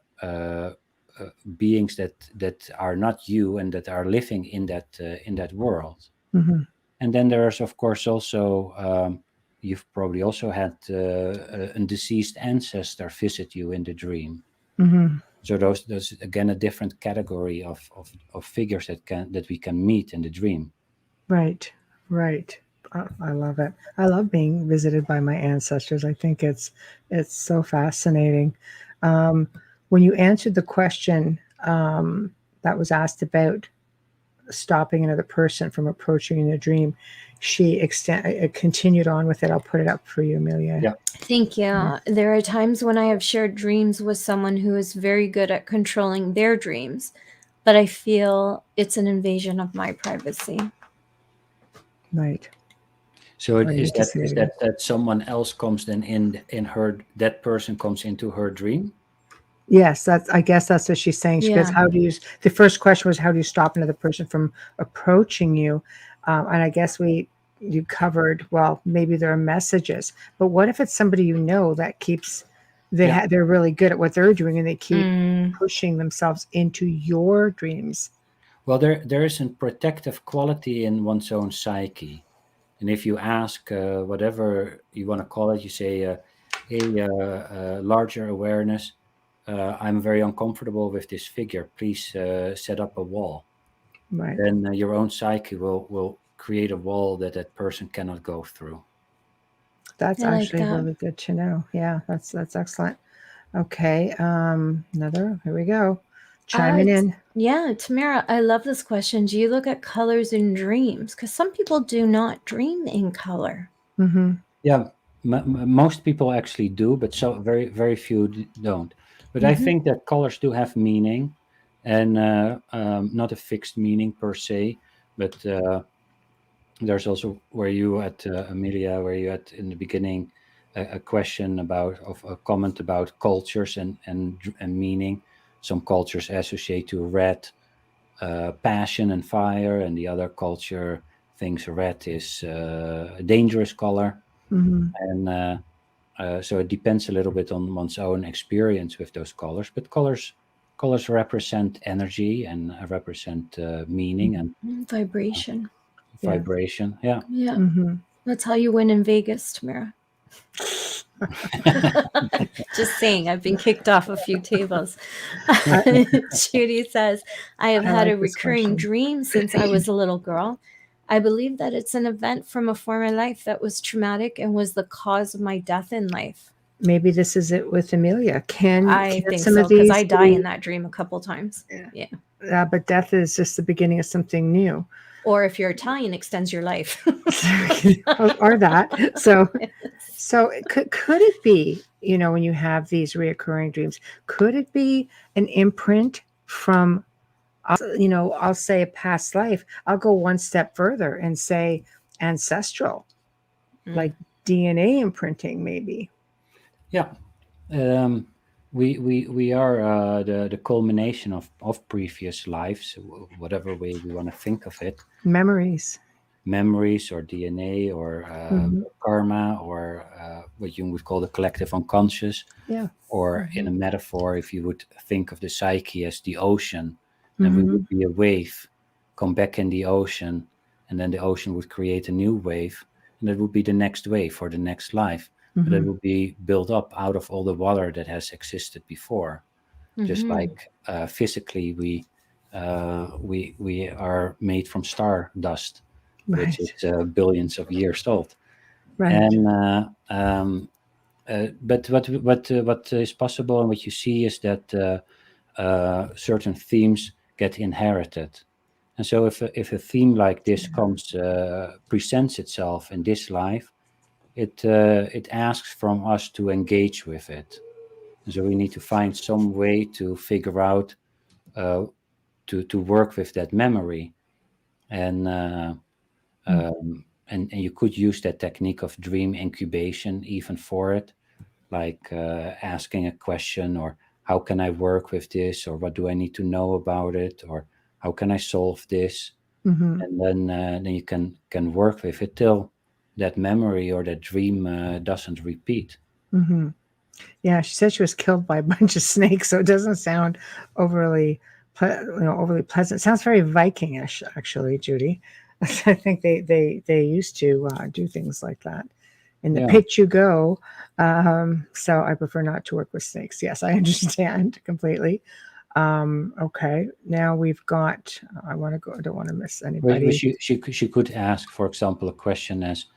beings that are not you and that are living in that world. Mm-hmm. And then there's of course also you've probably also had a deceased ancestor visit you in the dream. Mm-hmm. So those again a different category of figures that we can meet in the dream. Right, right. I love it. I love being visited by my ancestors. I think it's so fascinating. Um, when you answered the question that was asked about stopping another person from approaching in a dream, she continued on with it. I'll put it up for you, Amelia. Yeah. Thank you. There are times when I have shared dreams with someone who is very good at controlling their dreams, but I feel it's an invasion of my privacy. Right. So I need to say it is again. that someone else comes then in her, that person comes into her dream? Yes, I guess that's what she's saying. She goes, Yeah. "How do you?" The first question was, "How do you stop another person from approaching you?" And I guess you covered. Well, maybe there are messages, but what if it's somebody you know that keeps Yeah. they're really good at what they're doing and they keep Mm. pushing themselves into your dreams? Well, there is a protective quality in one's own psyche, and if you ask whatever you want to call it, you say, larger awareness. I'm very uncomfortable with this figure. Please set up a wall. Right. Then your own psyche will create a wall that person cannot go through. That's I like actually that. really good to know. Yeah, that's excellent. Okay, another. Here we go. Chiming in. Yeah, Tamara, I love this question. Do you look at colors in dreams? Because some people do not dream in color. Mm-hmm. Yeah, most people actually do, but so very few don't. But I think that colors do have meaning, and not a fixed meaning per se. But there's also where you at Amelia, where you had in the beginning a question about of a comment about cultures and meaning. Some cultures associate to red passion and fire, and the other culture thinks red is a dangerous color. Mm-hmm. And so it depends a little bit on one's own experience with those colors. But colors represent energy and represent meaning, and Vibration. vibration. Yeah. Yeah. Mm-hmm. That's how you win in Vegas, Tamara. Just saying, I've been kicked off a few tables. Judy says, I have I had a like this recurring question. dream since I was a little girl. I believe that it's an event from a former life that was traumatic and was the cause of my death in life. Maybe this is it with Amelia. Can I think some so, of because these I die be, in that dream a couple times. Yeah. but death is just the beginning of something new. Or if you're Italian, extends your life. Or that. So could it be, when you have these reoccurring dreams, could it be an imprint from, I'll say a past life. I'll go one step further and say ancestral, like DNA imprinting, maybe. Yeah. We are the culmination of previous lives, whatever way we want to think of it. Memories. Memories or DNA or Mhm. karma or what Jung would call the collective unconscious. Yeah. Or in a metaphor, if you would think of the psyche as the ocean, then we Mhm. would be a wave, come back in the ocean, and then the ocean would create a new wave, and that would be the next wave for the next life. But that would be built up out of all the water that has existed before. Just like physically, we are made from star dust, which Right. is billions of years old, Right. and but what is possible and what you see is that certain themes get inherited, and so if a theme like this presents itself in this life, it asks from us to engage with it, and so we need to find some way to figure out to work with that memory, and and you could use that technique of dream incubation even for it, like asking a question, or how can I work with this, or what do I need to know about it, or how can I solve this, Mm-hmm. and then you can work with it till that memory or that dream doesn't repeat. Mm-hmm. Yeah, she said she was killed by a bunch of snakes, so it doesn't sound overly, overly pleasant. It sounds very Vikingish, actually, Judy. I think they used to do things like that. In the Yeah. pit you go. So I prefer not to work with snakes. Yes, I understand completely. Okay, now we've got. I want to go. I don't want to miss anybody. She could ask, for example, a question as,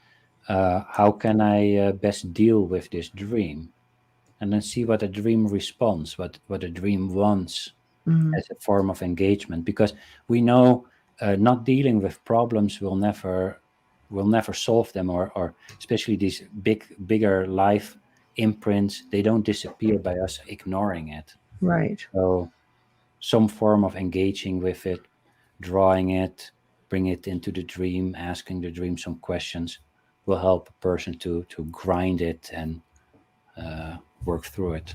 how can I best deal with this dream? And then see what a dream responds, what a dream wants Mhm. as a form of engagement. Because we know not dealing with problems will never solve them, or especially these bigger life imprints, they don't disappear by us ignoring it. Right. So some form of engaging with it, drawing it, bring it into the dream, asking the dream some questions, will help a person to grind it and work through it.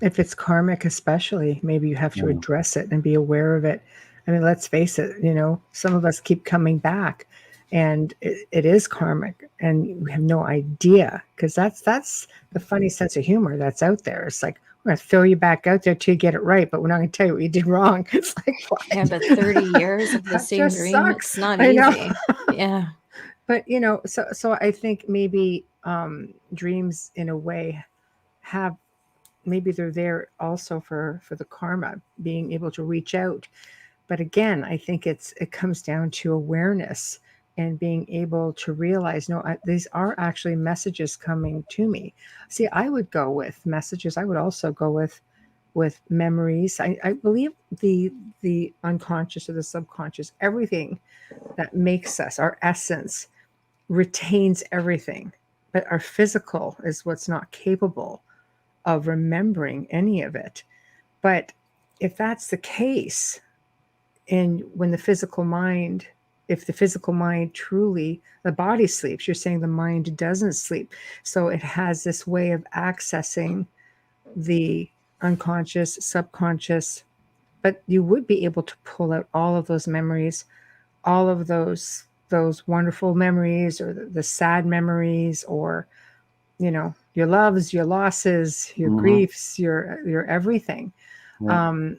If it's karmic, especially, maybe you have to Yeah. address it and be aware of it. I mean, let's face it, some of us keep coming back, and it is karmic, and we have no idea, because that's the funny sense of humor that's out there. It's like, we're going to throw you back out there till you get it right, but we're not going to tell you what you did wrong. It's like, what? Yeah, but 30 years of the That same just dream, sucks. it's not I know. easy. Yeah. But so I think maybe dreams in a way have, maybe they're there also for the karma, being able to reach out. But again, I think it comes down to awareness and being able to realize, no, these are actually messages coming to me. See, I would go with messages. I would also go with memories. I believe the unconscious or the subconscious, everything that makes us, our essence, retains everything, but our physical is what's not capable of remembering any of it. But if that's the case, and when if the physical mind truly, the body sleeps, you're saying the mind doesn't sleep. So it has this way of accessing the unconscious, subconscious, but you would be able to pull out all of those memories, all of those wonderful memories, or the sad memories, or your loves, your losses, your Mhm. griefs, your everything. Yeah.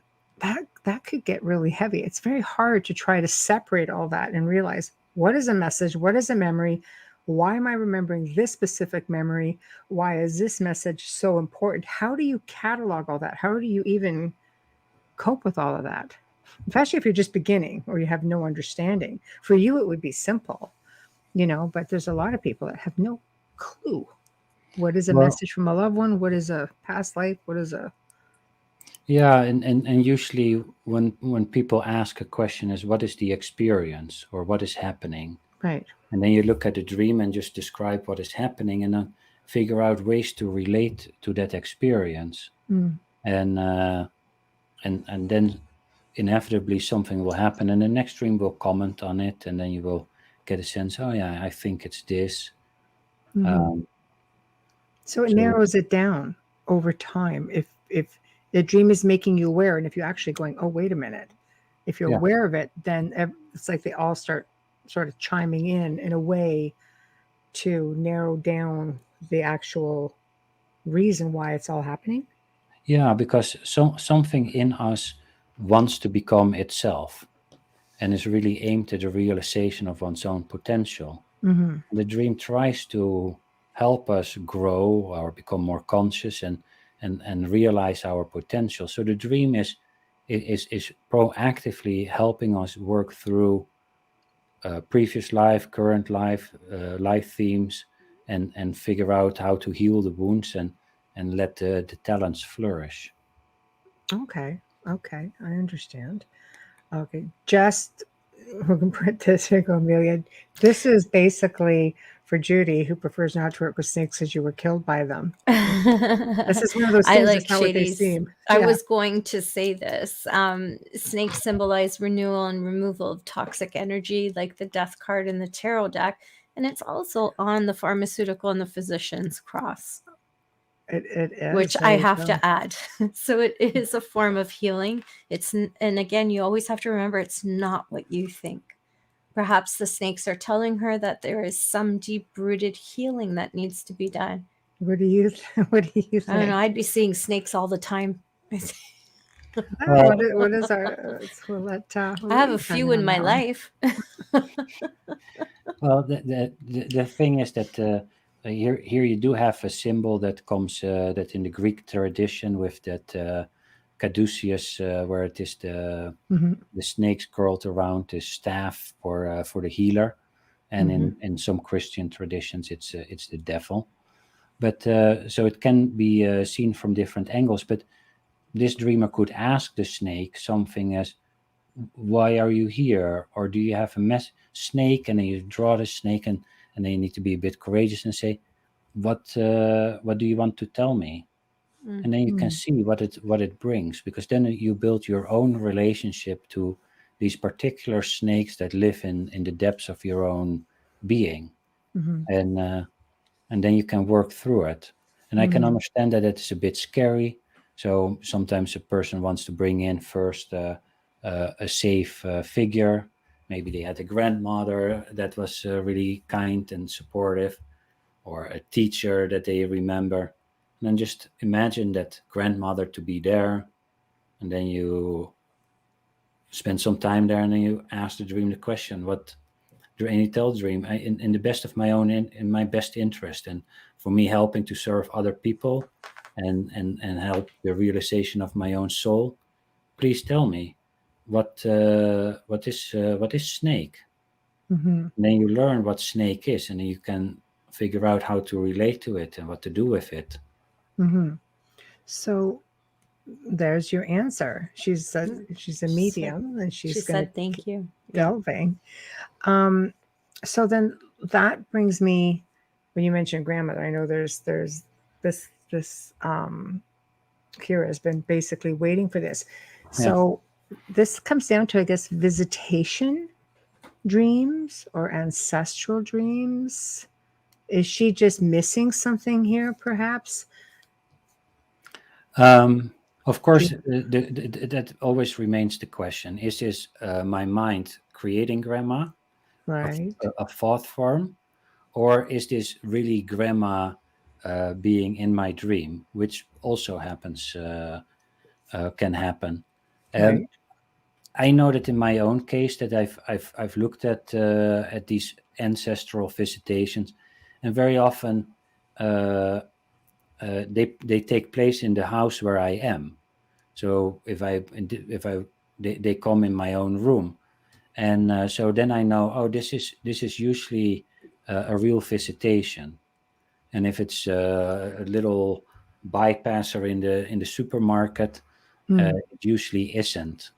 That could get really heavy. It's very hard to try to separate all that and realize, What is a message? What is a memory? Why am I remembering this specific memory? Why is this message so important? How do you catalog all that? How do you even cope with all of that? Especially if you're just beginning or you have no understanding. For you, it would be simple, but there's a lot of people that have no clue. What is a Well, message from a loved one? What is a past life? What is a yeah, and usually when people ask a question is what is the experience or what is happening, right? and then you look at the dream and just describe what is happening, and then figure out ways to relate to that experience, Mm. and and then inevitably something will happen, and the next dream will comment on it, and then you will get a sense. Oh yeah, I think it's this. Hmm. Um, So it so narrows it down over time. If the dream is making you aware, and if you're actually going, oh wait a minute, if you're yeah, aware of it, then it's like they all start sort of chiming in a way to narrow down the actual reason why it's all happening. yeah, because something in us wants to become itself and is really aimed at the realization of one's own potential. Hmm. The dream tries to help us grow or become more conscious and realize our potential. So the dream is proactively helping us work through previous life, current life, life themes, and figure out how to heal the wounds and let the talents flourish. Okay, okay, I understand. Okay, just we can put this here, go Amelia. This is basically for Judy, who prefers not to work with snakes as you were killed by them. This is one of those I things. It's like not what they Shady's. seem. I Yeah. was going to say this. Snakes symbolize renewal and removal of toxic energy, like the death card in the tarot deck. And it's also on the pharmaceutical and the physician's cross, It is. which There I you have go. to add. So it is a form of healing. And again, you always have to remember it's not what you think. Perhaps the snakes are telling her that there is some deep rooted healing that needs to be done. What do you what do you I don't know. think? I'd be seeing snakes all the time. Oh, Well, what is our? We'll I let have you a chime few in in on my that one. life. well, the thing is that here you do have a symbol that comes that in the Greek tradition with that caduceus, where it is Hmm. the snakes curled around the staff for the healer, and Hmm. in some Christian traditions it's the devil. But so it can be seen from different angles. But this dreamer could ask the snake something as, "Why are you here?" Or "Do you have a mess snake?" And then you draw the snake, and then you need to be a bit courageous and say, what do you want to tell me?" Mm. And then you can Hmm. see what it brings, because then you build your own relationship to these particular snakes that live in the depths of your own being, Hmm. and then you can work through it. And I can Hmm. understand that it's a bit scary. So sometimes a person wants to bring in first a safe figure. Maybe they had a grandmother that was really kind and supportive, or a teacher that they remember. And then just imagine that grandmother to be there, and then you spend some time there, and then you ask the dream the question, what and you tell the dream, in the best of my own in my best interest, and for me helping to serve other people, and help the realization of my own soul, please tell me what is snake. Hmm. And then you learn what snake is, and then you can figure out how to relate to it and what to do with it. Hmm. So there's your answer. She's a She said, medium, and she she's going to said thank you. Yeah. delving. Um, so then that brings me when you mentioned grandmother. I know there's this Kira has been basically waiting for this. Yeah. So this comes down to, I guess, visitation dreams or ancestral dreams. Is she just missing something here, perhaps? Of course, She, that always remains the question: is this my mind creating grandma, right, a thought form, or is this really grandma being in my dream, which also happens, can happen. Um, right. I know that in my own case that I've looked at these ancestral visitations, and very often uh, they take place in the house where I am. So if I they come in my own room, and so then I know, oh, this is usually a real visitation. And if it's a little bypasser in the supermarket, Mm, it usually isn't.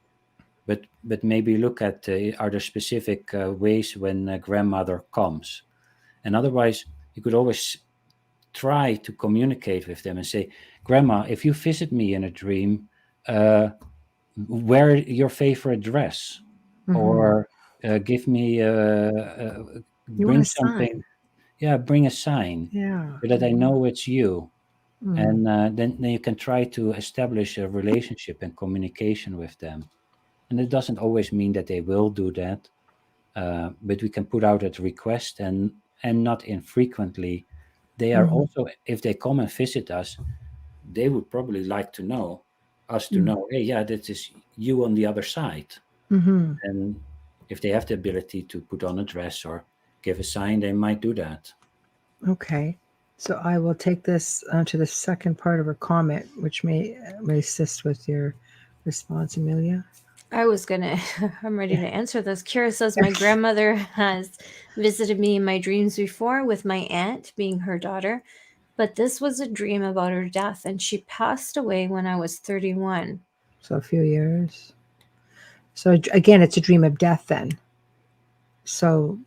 But maybe look at, are there specific ways when grandmother comes, and otherwise you could always try to communicate with them and say, Grandma, if you visit me in a dream, uh, wear your favorite dress, hmm. or give me You want bring a something. sign? Yeah, bring a sign Yeah. so that I know it's you. Mm, And then you can try to establish a relationship and communication with them. And it doesn't always mean that they will do that, but we can put out a request, and not infrequently. They are mhm, also, if they come and visit us, they would probably like to know us to mm, know, hey, yeah, this is you on the other side. mhm. And if they have the ability to put on a dress or give a sign, they might do that. Okay. So I will take this to the second part of her comment, which may assist with your response, Amelia. I was gonna, I'm ready to answer this. Kira says, my grandmother has visited me in my dreams before with my aunt being her daughter, but this was a dream about her death, and she passed away when I was 31. So a few years. So again, it's a dream of death then. So I'm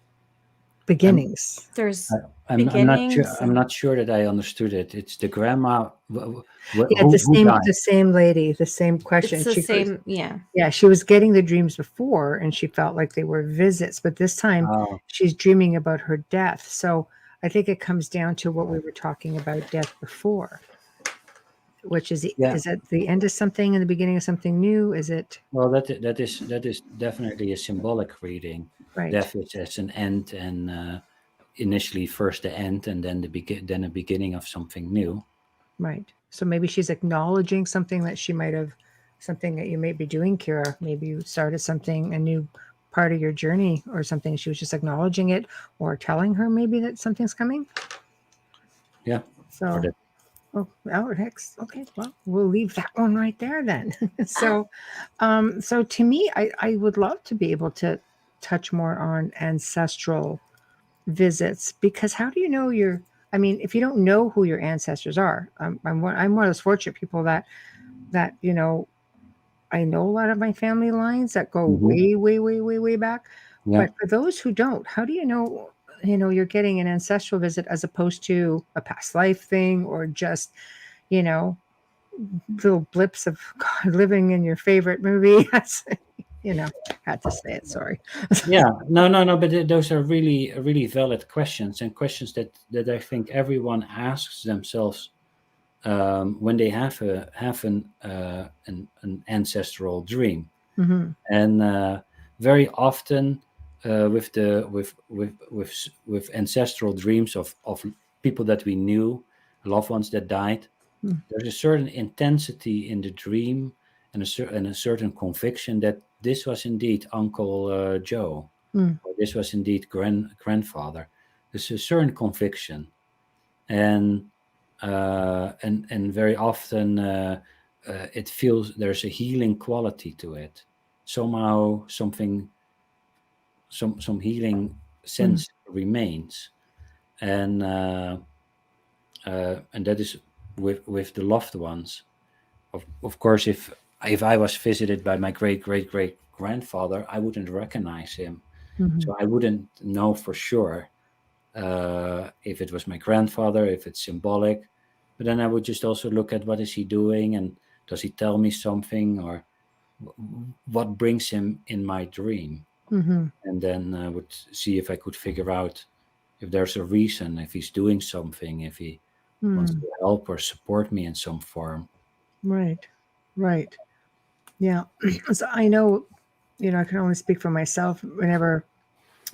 beginnings. There's I- I'm not sure. beginnings I'm and not sure that I understood it. It's the grandma. Yeah, Who the died? same lady, the same it's question. the She goes, same, yeah. yeah, she was getting the dreams before and she felt like they were visits, but this time Oh, she's dreaming about her death. So I think it comes down to what we were talking about death before, which yeah. is it the end of something and the beginning of something new? Is it Well, that is definitely a symbolic reading. right? Death is as an end, and initially first the end, and then then a beginning of something new. Right. So maybe she's acknowledging something that she might have, something that you may be doing, Kira. Maybe you started something, a new part of your journey or something. She was just acknowledging it or telling her maybe that something's coming. Yeah, or So, that. oh, Hex. Okay. Well, we'll leave that one right there then. So, so to me, I would love to be able to touch more on ancestral visits because how do you know your I mean if you don't know who your ancestors are I'm one of those fortunate people that I know a lot of my family lines that go Hmm. way back, Yeah. but for those who don't, how do you know you're getting an ancestral visit as opposed to a past life thing or just you know little blips of God, living in your favorite movie. That's had to say it, sorry. Yeah, no, but those are really valid questions, and questions that I think everyone asks themselves when they have an ancestral dream. Hmm. And very often with ancestral dreams of people that we knew, loved ones that died, there's a certain intensity in the dream, and a certain conviction that this was indeed Uncle Joe, Mm-hmm. or this was indeed grandfather. There's a certain conviction, and and very often it feels there's a healing quality to it. Somehow some healing sense remains, and and that is with the loved ones. Of course, if I was visited by my great grandfather, I wouldn't recognize him, Hmm. so I wouldn't know for sure if it was my grandfather, if it's symbolic. But then I would just also look at what is he doing, and does he tell me something, or what brings him in my dream, Hmm. and then I would see if I could figure out if there's a reason, if he's doing something, if he wants Hmm. to help or support me in some form. Right. Right. Yeah. So I know, I can only speak for myself. Whenever,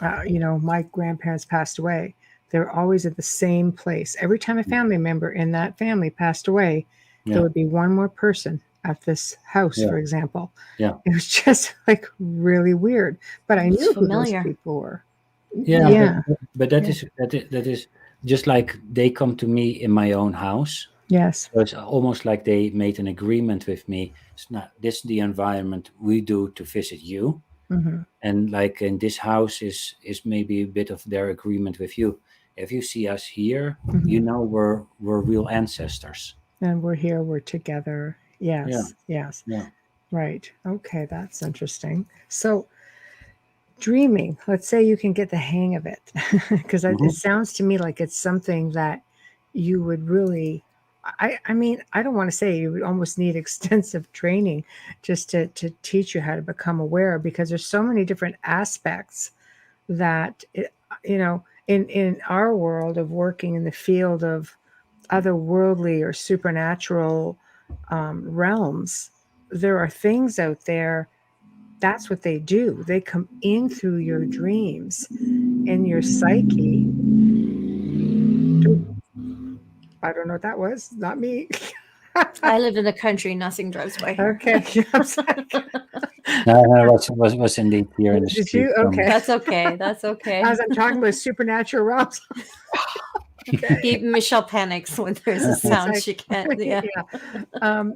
my grandparents passed away, they were always at the same place. Every time a family member in that family passed away, there Yeah. would be one more person at this house, Yeah. for example. Yeah. It was just like really weird, but I It's knew who those familiar. people were. Yeah, Yeah. but that Yeah. is that is just like they come to me in my own house. Yes. So it's almost like they made an agreement with me. It's not this is the environment we do to visit you, Hmm. and like in this house is maybe a bit of their agreement with you. If you see us here, you know we're real ancestors. And we're here, we're together. Yeah, Yes. Yes. yeah. Right. Okay. That's interesting. So, dreaming, let's say you can get the hang of it, because it Hmm. sounds to me like it's something that you would really. I mean, I don't want to say you would almost need extensive training just to teach you how to become aware, because there's so many different aspects that in our world of working in the field of otherworldly or supernatural realms, there are things out there. That's what they do. They come in through your dreams and your psyche. I don't know what that was. Not me. I live in the country. Nothing drives by here. Okay. I was like, No, was indeed here in the did street you? from. Okay. That's okay. That's okay. As I'm talking about supernatural realms. Okay. Michelle panics when there's a It's sound like, she can't. Yeah. yeah. Um,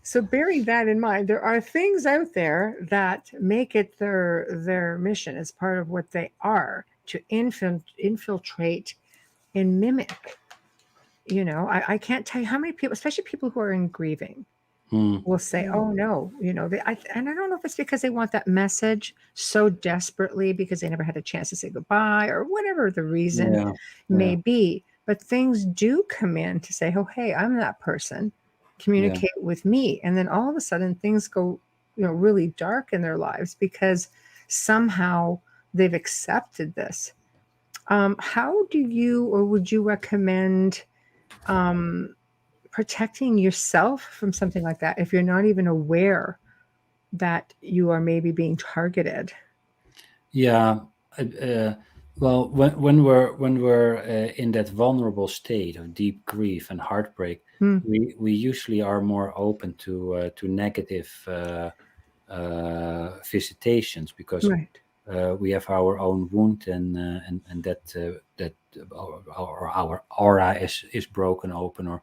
so bearing that in mind, there are things out there that make it their mission as part of what they are to infiltrate and mimic. I can't tell you how many people, especially people who are in grieving, Hmm. will say, "Oh no," and I don't know if it's because they want that message so desperately because they never had a chance to say goodbye or whatever the reason Yeah, may yeah, be. But things do come in to say, "Oh, hey, I'm that person. yeah. Communicate with me," and then all of a sudden things go, really dark in their lives because somehow they've accepted this. How do you, or would you recommend? Um, Protecting yourself from something like that if you're not even aware that you are maybe being targeted. Yeah. uh, uh, well, when we're in that vulnerable state of deep grief and heartbreak, Hmm. we usually are more open to negative visitations because Right. we have our own wound and that our aura is broken open or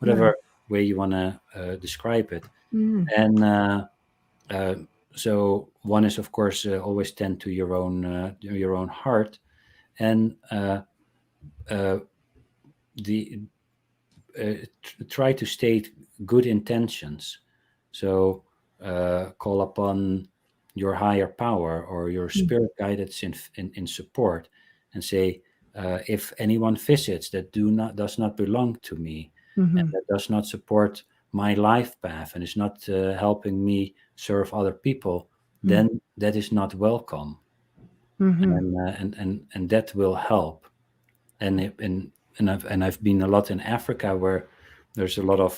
Right. whatever way you want to describe it. Mm. And uh, so one is of course always tend to your own heart, and uh, the try to state good intentions. So call upon your higher power or your Mm. spirit guidance in support, and say, if anyone visits that does not belong to me and Mhm. that does not support my life path and is not helping me serve other people, Mm. then that is not welcome, Mhm. and that will help. And I've been a lot in Africa where there's a lot of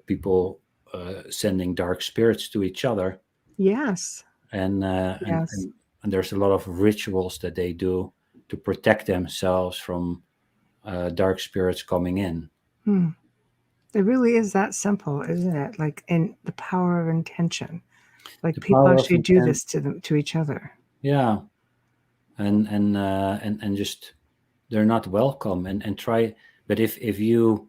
people sending dark spirits to each other, Yes. and, uh, and Yes. and and there's a lot of rituals that they do to protect themselves from dark spirits coming in. Hmm. It really is that simple, isn't it? Like, in the power of intention. Like, The people power of actually do intent, this to each other. yeah, and just they're not welcome and try. But if you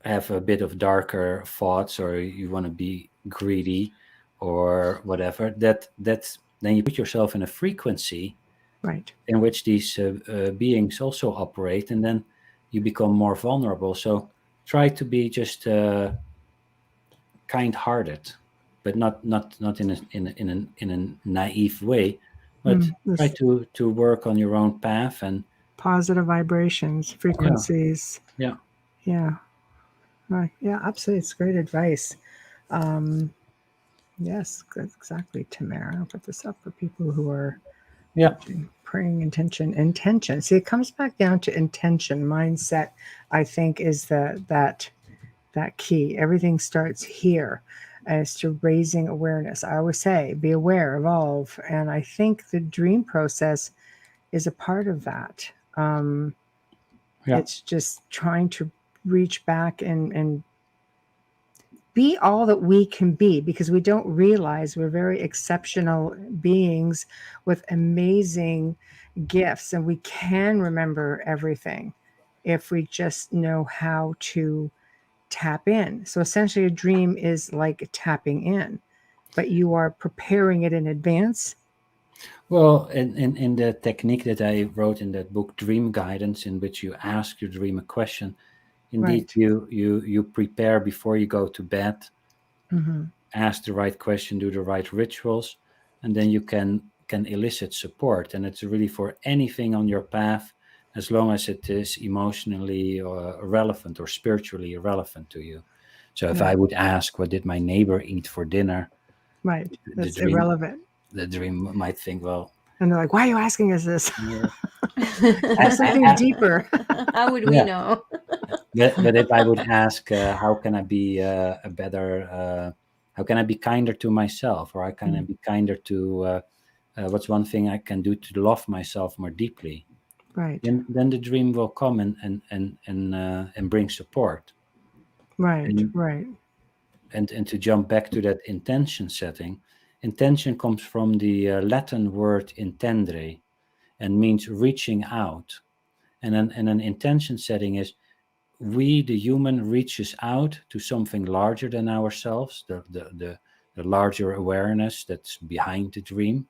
have a bit of darker thoughts or you want to be greedy or whatever, that's then you put yourself in a frequency Right. in which these beings also operate, and then you become more vulnerable. So try to be just kind-hearted, but not in a naive way, but try This to work on your own path. And positive vibrations, yeah, frequencies. yeah, Yeah. Right. Yeah, absolutely. It's great advice. Um, yes, exactly, Tamara. I'll put this up for people who are yeah, watching. Praying intention. Intention. See, it comes back down to intention. Mindset, I think, is that key. Everything starts here as to raising awareness. I always say, be aware, evolve. And I think the dream process is a part of that. Um, yeah, it's just trying to reach back and be all that we can be, because we don't realize we're very exceptional beings with amazing gifts, and we can remember everything if we just know how to tap in. So essentially, a dream is like tapping in, but you are preparing it in advance. Well, in the technique that I wrote in that book, Dream Guidance, in which you ask your dream a question, indeed, Right. you prepare before you go to bed, Hmm. ask the right question, do the right rituals, and then you can elicit support. And it's really for anything on your path, as long as it is emotionally relevant or spiritually relevant to you. So if I Right. would ask, what did my neighbor eat for dinner? Right. The That's dream irrelevant. the dream might think, well, And they're like, why are you asking us this? yeah, There's something deeper. How would we yeah. know? But if I would ask, how can I be a better, how can I be kinder to myself, or how can I be kinder to, what's one thing I can do to love myself more deeply? Right. Then the dream will come and bring support. Right. And Right. and to jump back to that intention setting, intention comes from the Latin word intendere, and means reaching out. And an intention setting is, we, the human, reaches out to something larger than ourselves, the larger awareness that's behind the dream,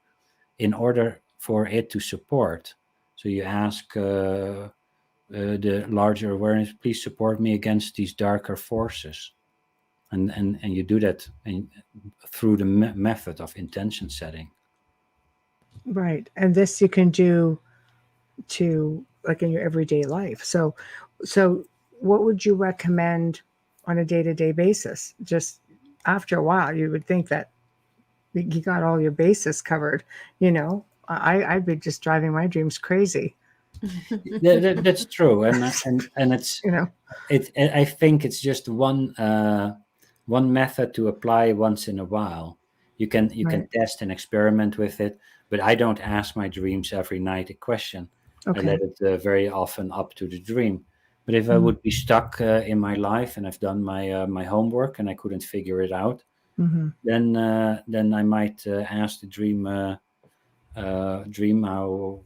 in order for it to support. So you ask the larger awareness, please support me against these darker forces. And you do that through the method of intention setting. Right. And this you can do to, like, in your everyday life. So what would you recommend on a day-to-day basis? Just after a while, you would think that you got all your bases covered, you know. I'd be just driving my dreams crazy, That's true, and you know. I think it's just one method to apply once in a while. You can Right. test and experiment with it, but I don't ask my dreams every night a question. I let Okay. it very often up to the dream. But if I Mm-hmm. would be stuck in my life and I've done my homework and I couldn't figure it out, Mm-hmm. then I might ask the dream, how,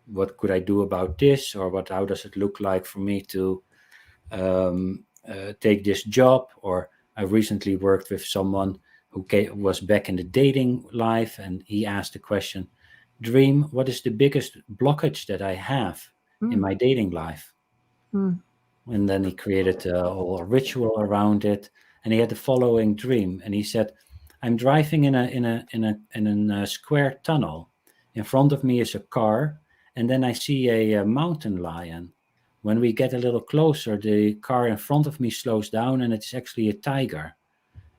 what could I do about this, or how does it look like for me to take this job? Or I recently worked with someone who was back in the dating life, and he asked the question, dream, what is the biggest blockage that I have in my dating life? Mm-hmm. And then he created a whole ritual around it, and he had the following dream, and he said, I'm driving in a square tunnel. In front of me is a car, and then I see a mountain lion. When we get a little closer, the car in front of me slows down, and it's actually a tiger.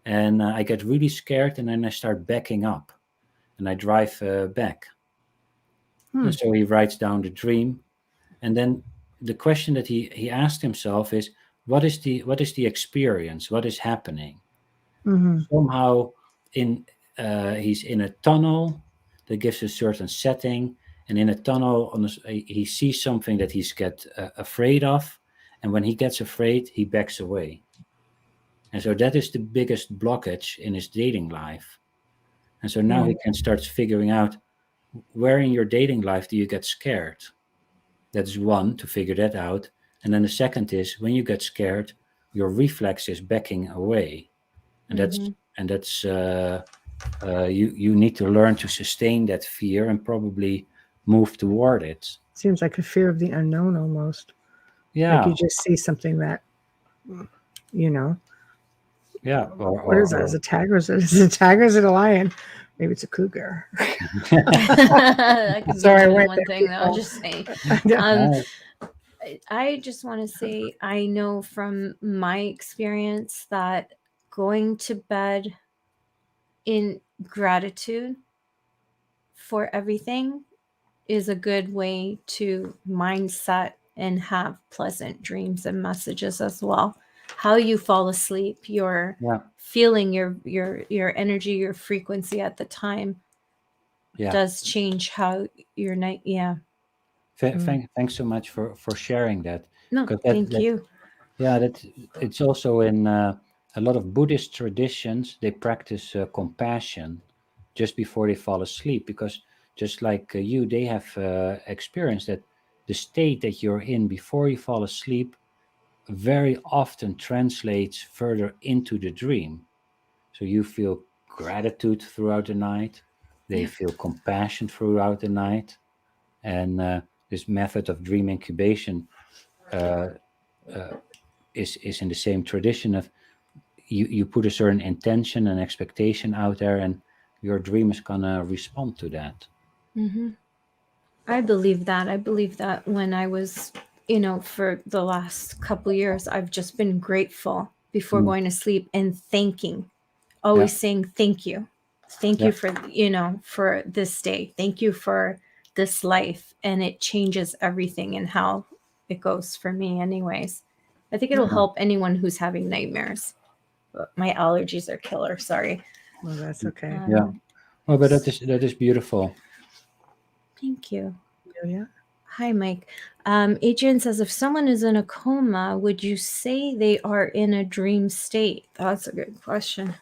And I get really scared, and then I start backing up, and I drive back. Hmm. And so he writes down the dream, and then the question that he asked himself is, what is the experience? What is happening? Mm-hmm. Somehow, in he's in a tunnel that gives a certain setting, and in a tunnel, he sees something that he's get afraid of, and when he gets afraid, he backs away. And so that is the biggest blockage in his dating life. And so now he Right. can start figuring out, where in your dating life do you get scared? That is one, to figure that out. And then the second is, when you get scared, your reflex is backing away. And that's Hmm. and that's you need to learn to sustain that fear and probably move toward it. Seems like a fear of the unknown almost. Like Yeah, you just see something that, you know, yeah, what is that? Is it a tiger? Is it a tiger? Is it a lion? Maybe it's a cougar. That could be Sorry, I more than went one there, thing, though. people. Just saying. Yeah. Um, I just want to say, I know from my experience that going to bed in gratitude for everything is a good way to mindset and have pleasant dreams and messages as well. How you fall asleep, your yeah, feeling, your energy, your frequency at the time yeah. does change how your night. Yeah. Mm. Thanks so much for sharing that, No, because thank you. yeah, that it's also in a lot of Buddhist traditions, they practice compassion just before they fall asleep, because just like you, they have experienced that the state that you're in before you fall asleep very often translates further into the dream. So you feel gratitude throughout the night, they Yeah. feel compassion throughout the night. And this method of dream incubation uh, is in the same tradition of you put a certain intention and expectation out there, and your dream is gonna respond to that. Hmm. I believe that. I believe that when I was, for the last couple years, I've just been grateful before Mm, going to sleep and thanking, yeah, always saying thank you. Thank yeah, you for, for this day. Thank you for this life. And it changes everything and how it goes for me, anyways. I think it'll yeah, help anyone who's having nightmares. But my allergies are killer. Sorry. Well, that's okay. yeah. Um, Oh, but that is beautiful. thank you. Yeah. Hi, Mike. Adrian says, if someone is in a coma, would you say they are in a dream state? That's a good question.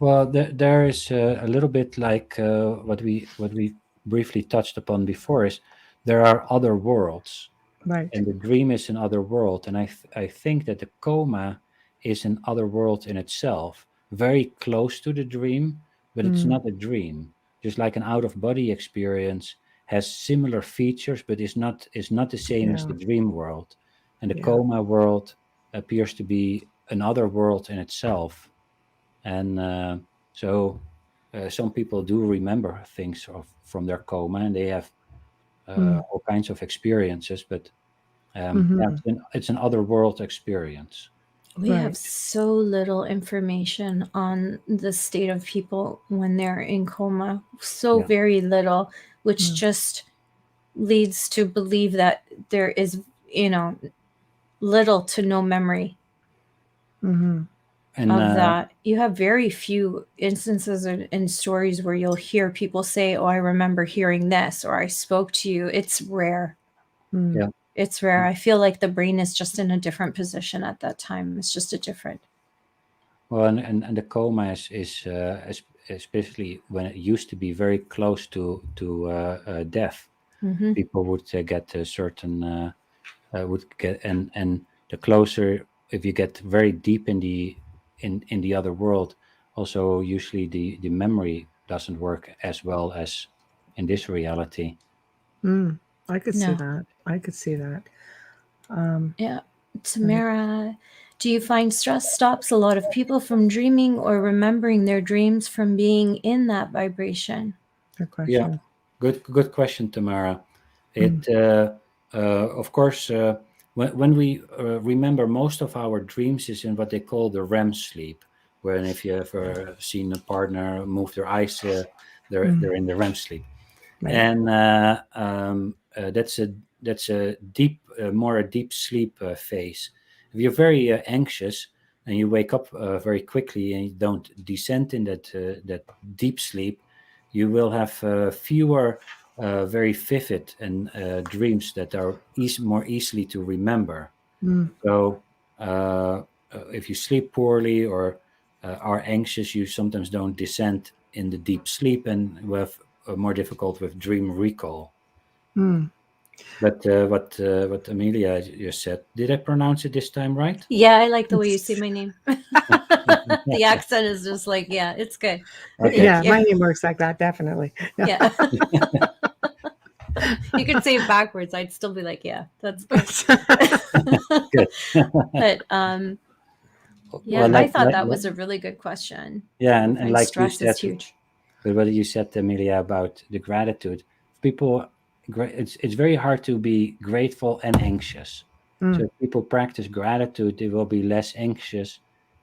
Well, there is a little bit like what we briefly touched upon before, is there are other worlds, Right. and the dream is an other world, and I think that the coma is an other world in itself, very close to the dream, but it's Mm. not a dream. Just like an out of body experience has similar features, but is not the same as Yeah. the dream world, and the Yeah. coma world appears to be another world in itself. And so some people do remember things from their coma, and they have Mm. all kinds of experiences, but yeah, Hmm. it's an other world experience. We have Right. so little information on the state of people when they're in coma, so Yeah, very little, which Mm. just leads to believe that there is, little to no memory Hmm. and of that. You have very few instances in stories where you'll hear people say, "Oh, I remember hearing this," or "I spoke to you." It's rare. Mm. yeah, It's rare. I feel like the brain is just in a different position at that time. It's just a different. well, and the coma is especially when it used to be very close to death. Hmm. People would get a certain would get, and the closer, if you get very deep in the other world, also usually the memory doesn't work as well as in this reality. Mm. I could see No. that. I could see that. Yeah. Right. Tamara, do you find stress stops a lot of people from dreaming or remembering their dreams from being in that vibration? Good Yeah, question. good question, Tamara. Mm. It of course when we remember, most of our dreams is in what they call the REM sleep. When if you ever seen a partner move their eyes, Mm. they're in the REM sleep, Right. and that's a deep, more a deep sleep phase. If you're very anxious and you wake up very quickly and you don't descend in that deep sleep, you will have fewer very vivid and dreams that are more easily to remember. Mm. So if you sleep poorly or are anxious, you sometimes don't descend in the deep sleep, and you have more difficult with dream recall. Mm. But what Amelia just said, did I pronounce it this time right? Yeah, I like the way you say my name. The accent is just like, yeah, it's good. Okay. Thank Yeah, you. my name works like that, definitely. Yeah. Yeah. You could say it backwards. I'd still be like, yeah, that's good. Good. But yeah, Well, I thought that was a really good question. yeah, I and find like you stress is said, huge. but what you said, Amelia, about the gratitude, people, it's very hard to be grateful and anxious. So Mm. if people practice gratitude, they will be less anxious,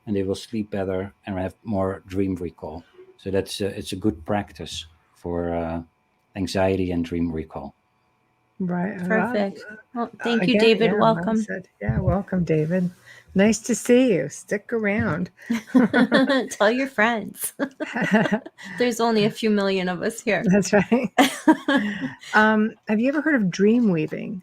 and they will sleep better and have more dream recall. So it's a good practice for anxiety and dream recall. Right. Perfect. Well, thank you, Again, David. yeah, well Welcome. said. Yeah, welcome, David. Nice to see you. Stick around. Tell your friends. There's only a few million of us here. That's right. Have you ever heard of dream weaving?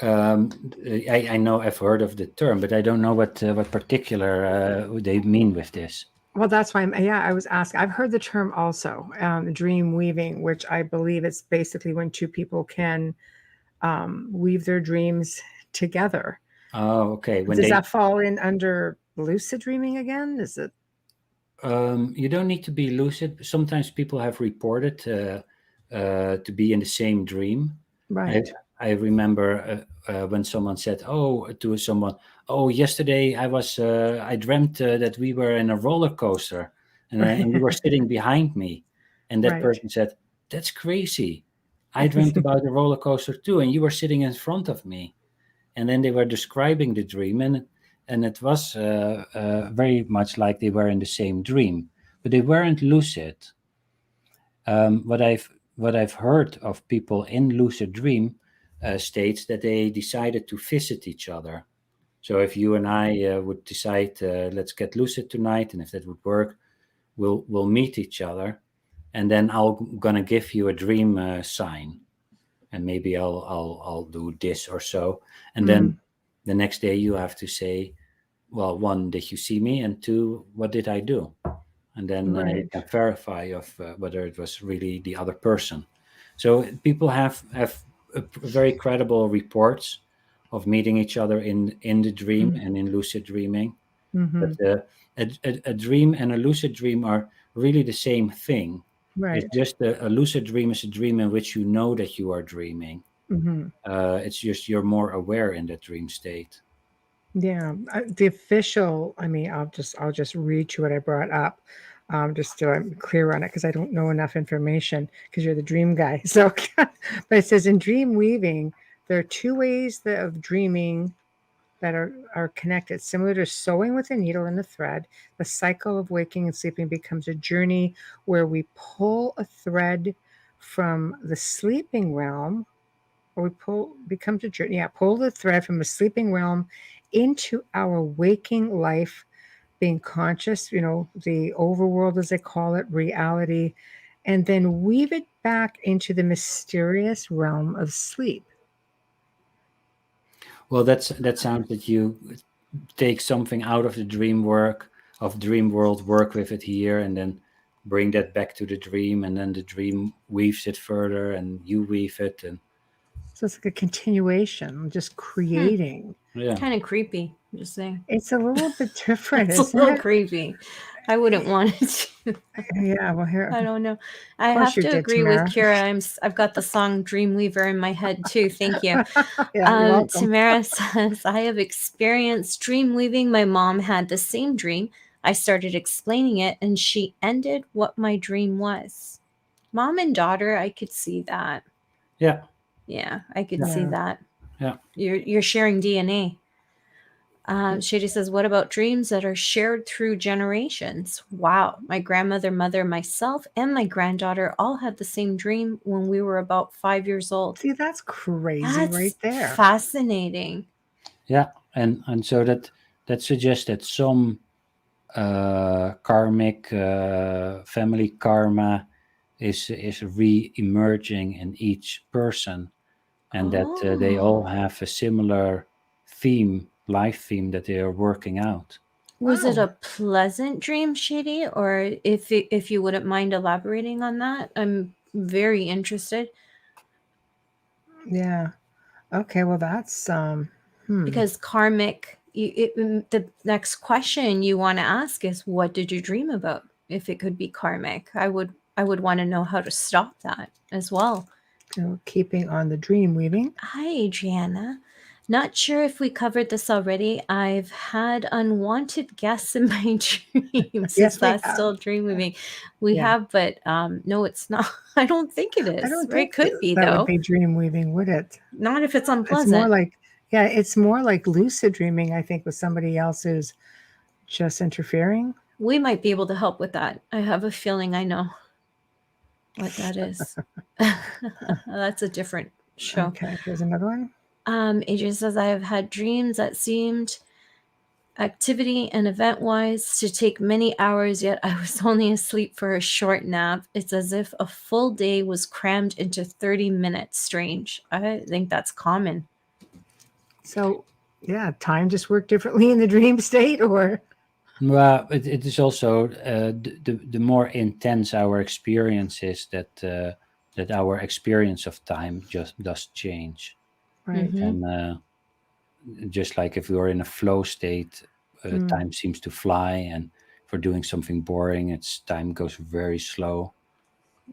I know I've heard of the term, but I don't know what particular they mean with this. Well, that's why, I was asking. I've heard the term also, dream weaving, which I believe it's basically when two people can weave their dreams together. Oh, okay. When Does they that fall in under lucid dreaming again? Is it You don't need to be lucid. Sometimes people have reported to be in the same dream. I right? I remember when someone said, "Oh," to someone, "Oh, yesterday I dreamt that we were in a roller coaster, and you were sitting behind me," and that Right. person said, "That's crazy. I dreamt about a roller coaster too, and you were sitting in front of me." And then they were describing the dream, and it was very much like they were in the same dream, but they weren't lucid. What I've heard of people in lucid dream states that they decided to visit each other. So if you and I would decide, let's get lucid tonight, and if that would work, we'll meet each other, and then I'm gonna give you a dream sign, and maybe I'll do this or so, and then Mm, the next day you have to say, well, one, did you see me, and two, what did I do? And then you right. can verify of whether it was really the other person. So people have very credible reports of meeting each other in the dream Mm, and in lucid dreaming. But mm-hmm. a dream and a lucid dream are really the same thing. It's Right. just a lucid dream is a dream in which you know that you are dreaming. Mm-hmm. It's just you're more aware in that dream state. Yeah. The official. I mean, I'll just read you what I brought up, just so I'm clear on it because I don't know enough information because you're the dream guy. So, but it says in dream weaving, there are two ways of dreaming that are connected. Similar to sewing with a needle and a thread, the cycle of waking and sleeping becomes a journey where we pull a thread from the sleeping realm, or we becomes a journey. Yeah, pull the thread from the sleeping realm into our waking life, being conscious, the overworld as they call it, reality, and then weave it back into the mysterious realm of sleep. Well, that sounds that you take something out of the dream work of dream world, work with it here, and then bring that back to the dream, and then the dream weaves it further, and you weave it, and So it's like a continuation, just creating. yeah, Kind of creepy, just saying. It's a little bit different, It's a isn't little it? creepy. I wouldn't want it to. Yeah, well, I here, don't know. of I course have you to did, agree with Tamara. Kira. I've got the song Dreamweaver in my head too. Thank you. Yeah, you're welcome. Tamara says, I have experienced dream weaving. My mom had the same dream. I started explaining it and she ended what my dream was. Mom and daughter, I could see that. yeah, Yeah, I could yeah, see Yeah. that. yeah. You're sharing DNA. Shady says, what about dreams that are shared through generations? Wow. My grandmother, mother, myself, and my granddaughter all had the same dream when we were about 5 years old. See, that's crazy right That's there. fascinating. Yeah, and so that suggests that some karmic family karma is re-emerging in each person, and that they all Oh. have a similar theme, life theme that they are working out. Was it Wow. a pleasant dream, Shady? Or if you wouldn't mind elaborating on that, I'm very interested Yeah. Okay. Well, that's hmm. because karmic. The next question you want to ask is, what did you dream about? If it could be karmic, I would want to know how to stop that as well. Keeping on the dream weaving. Hi, Adriana. Not sure if we covered this already. I've had unwanted guests in my dreams. Is Yes, we that have. still dream weaving? We Yeah. have, but no, it's not. I don't think it I is. don't Or it think could be, that would though. be dream weaving, would it? Not if it's It's more unpleasant. like, yeah, it's more like lucid dreaming, I think, with somebody else who's just interfering. We might be able to help with that. I have a feeling I know what that is. That's a different show. Okay, here's another one. Adrian says, I have had dreams that seemed activity and event wise to take many hours, yet I was only asleep for a short nap. It's as if a full day was crammed into 30 minutes. Strange. I think that's common. So, yeah, time just worked differently in the dream state, or Well, it is also the more intense our experience is, that our experience of time just does change. right? Mm-hmm. And just like if you're in a flow state, Mm, time seems to fly, and for doing something boring, it's time goes very slow.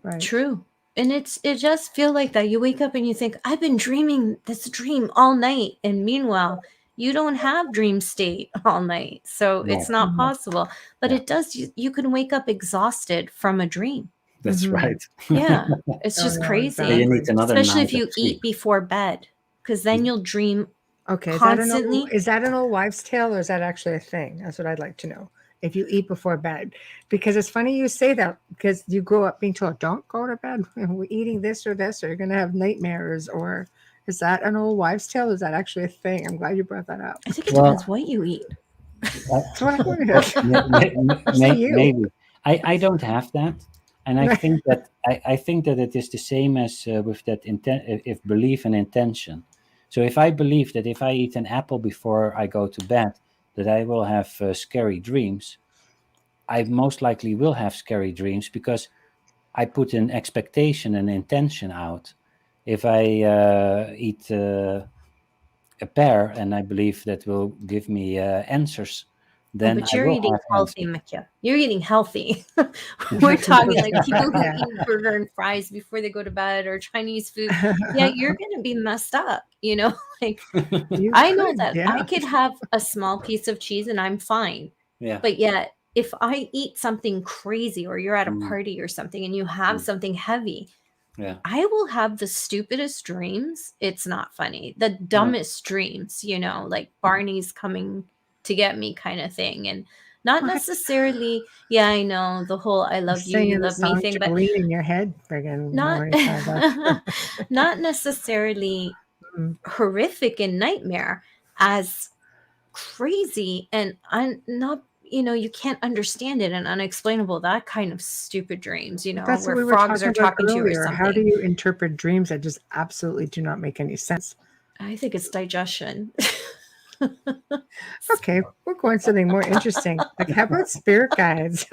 right. True. And it just feel like that. You wake up and you think, I've been dreaming this dream all night. And meanwhile, you don't have dream state all night. So it's Right. not Mhm, possible. But Yeah, it does, you can wake up exhausted from a dream. that's mhm. right. Yeah. It's Oh, just no, So you crazy. need exactly. another Especially night if of you sleep. eat before bed, because then you'll dream Okay, constantly. is that an old wives' tale, or is that actually a thing? That's what I'd like to know. If you eat before bed, because it's funny you say that, because you grow up being told, "Don't go to bed. We're eating this, or you're gonna have nightmares." Or is that an old wives' tale? Or is that actually a thing? I'm glad you brought that up. I think it depends Well, what you eat. That's what I wanted. Especially you. maybe I don't have that, and I think that it is the same as with that intent, if belief and intention. So if I believe that if I eat an apple before I go to bed, that I will have scary dreams, I most likely will have scary dreams because I put an expectation and intention out. If I eat a pear and I believe that will give me answers, Oh, then but I you're will eating have healthy, answers. Mikia. You're eating healthy. We're talking like people who Yeah. eat burger and fries before they go to bed or Chinese food. Yeah, you're going to be messed up, you know? Like, You I know could, that I yeah. could have a small piece of cheese and I'm fine. Yeah. But yet, if I eat something crazy or you're at a Mm, party or something and you have mm, something heavy, yeah. I will have the stupidest dreams. It's not funny. The Yeah. dumbest dreams, like Barney's coming to get me kind of thing. And not What? necessarily, yeah, I know the whole I love you, you Singing the love me song thing, but Jolene in your head friggin' not morning time. not necessarily Mm. horrific and nightmare as crazy and not you can't understand it and unexplainable, that kind of stupid dreams, But that's what where we were frogs talking are about talking to you or earlier. How do something. you interpret dreams that just absolutely do not make any sense? I think it's digestion. Okay, we're going something more interesting. Like, how about spirit guides?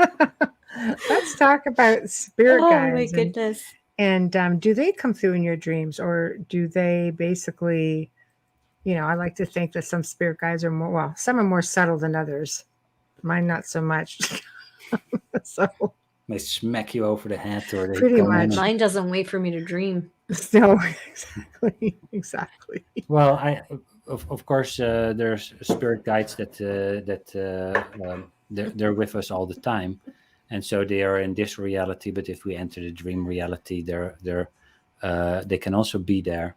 Let's talk about spirit Oh my guides, goodness. and do they come through in your dreams, or do they basically? I like to think that some spirit guides are more, well, some are more subtle than others. Mine not so much. So They smack you over the head, or they pretty come in much. and Mine doesn't wait for me to dream. So exactly, exactly. well, of course there's spirit guides that they're with us all the time, and so they are in this reality. But if we enter the dream reality, they can also be there.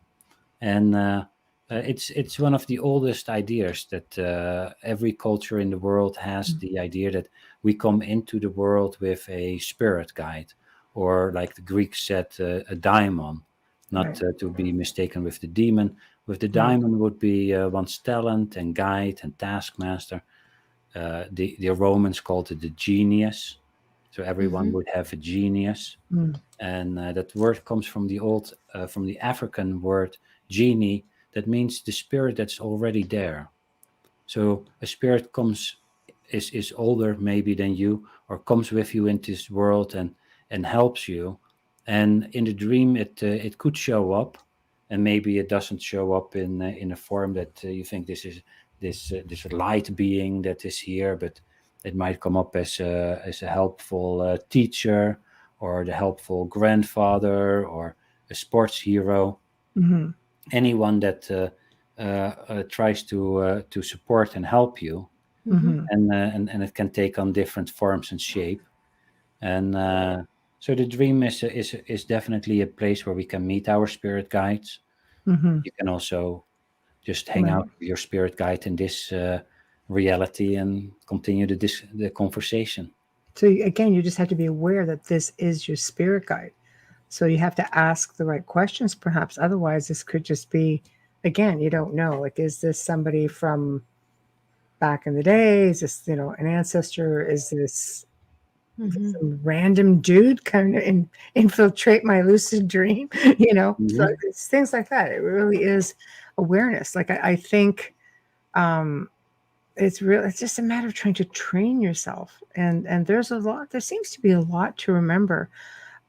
And it's one of the oldest ideas that every culture in the world has the idea that we come into the world with a spirit guide, or like the Greeks said, a daimon, not Right. to be mistaken with the demon. With the Mm, daimon would be one's talent and guide and taskmaster. The Romans called it the genius, so everyone Hmm. would have a genius, mm, and that word comes from from the African word genie, that means the spirit that's already there. So a spirit is older maybe than you, or comes with you into this world and helps you. And in the dream, it could show up, and maybe it doesn't show up in a form that you think this is this light being that is here, but it might come up as a helpful teacher, or the helpful grandfather, or a sports hero, mhm, anyone that tries to support and help you, Hmm. mhm, and it can take on different forms and shape. And so the dream is definitely a place where we can meet our spirit guides. mhm. You can also just hang out Right. with your spirit guide in this reality and continue the conversation. So again, you just have to be aware that this is your spirit guide. So you have to ask the right questions, perhaps. Otherwise, this could just be, again, you don't know. Like, is this somebody from back in the day? Is this, an ancestor? Is this Hmm. some random dude kind of infiltrate my lucid dream? So Hmm. it's things like that. It really is awareness. Like I think it's real. It's just a matter of trying to train yourself, and there's a lot. There seems to be a lot to remember.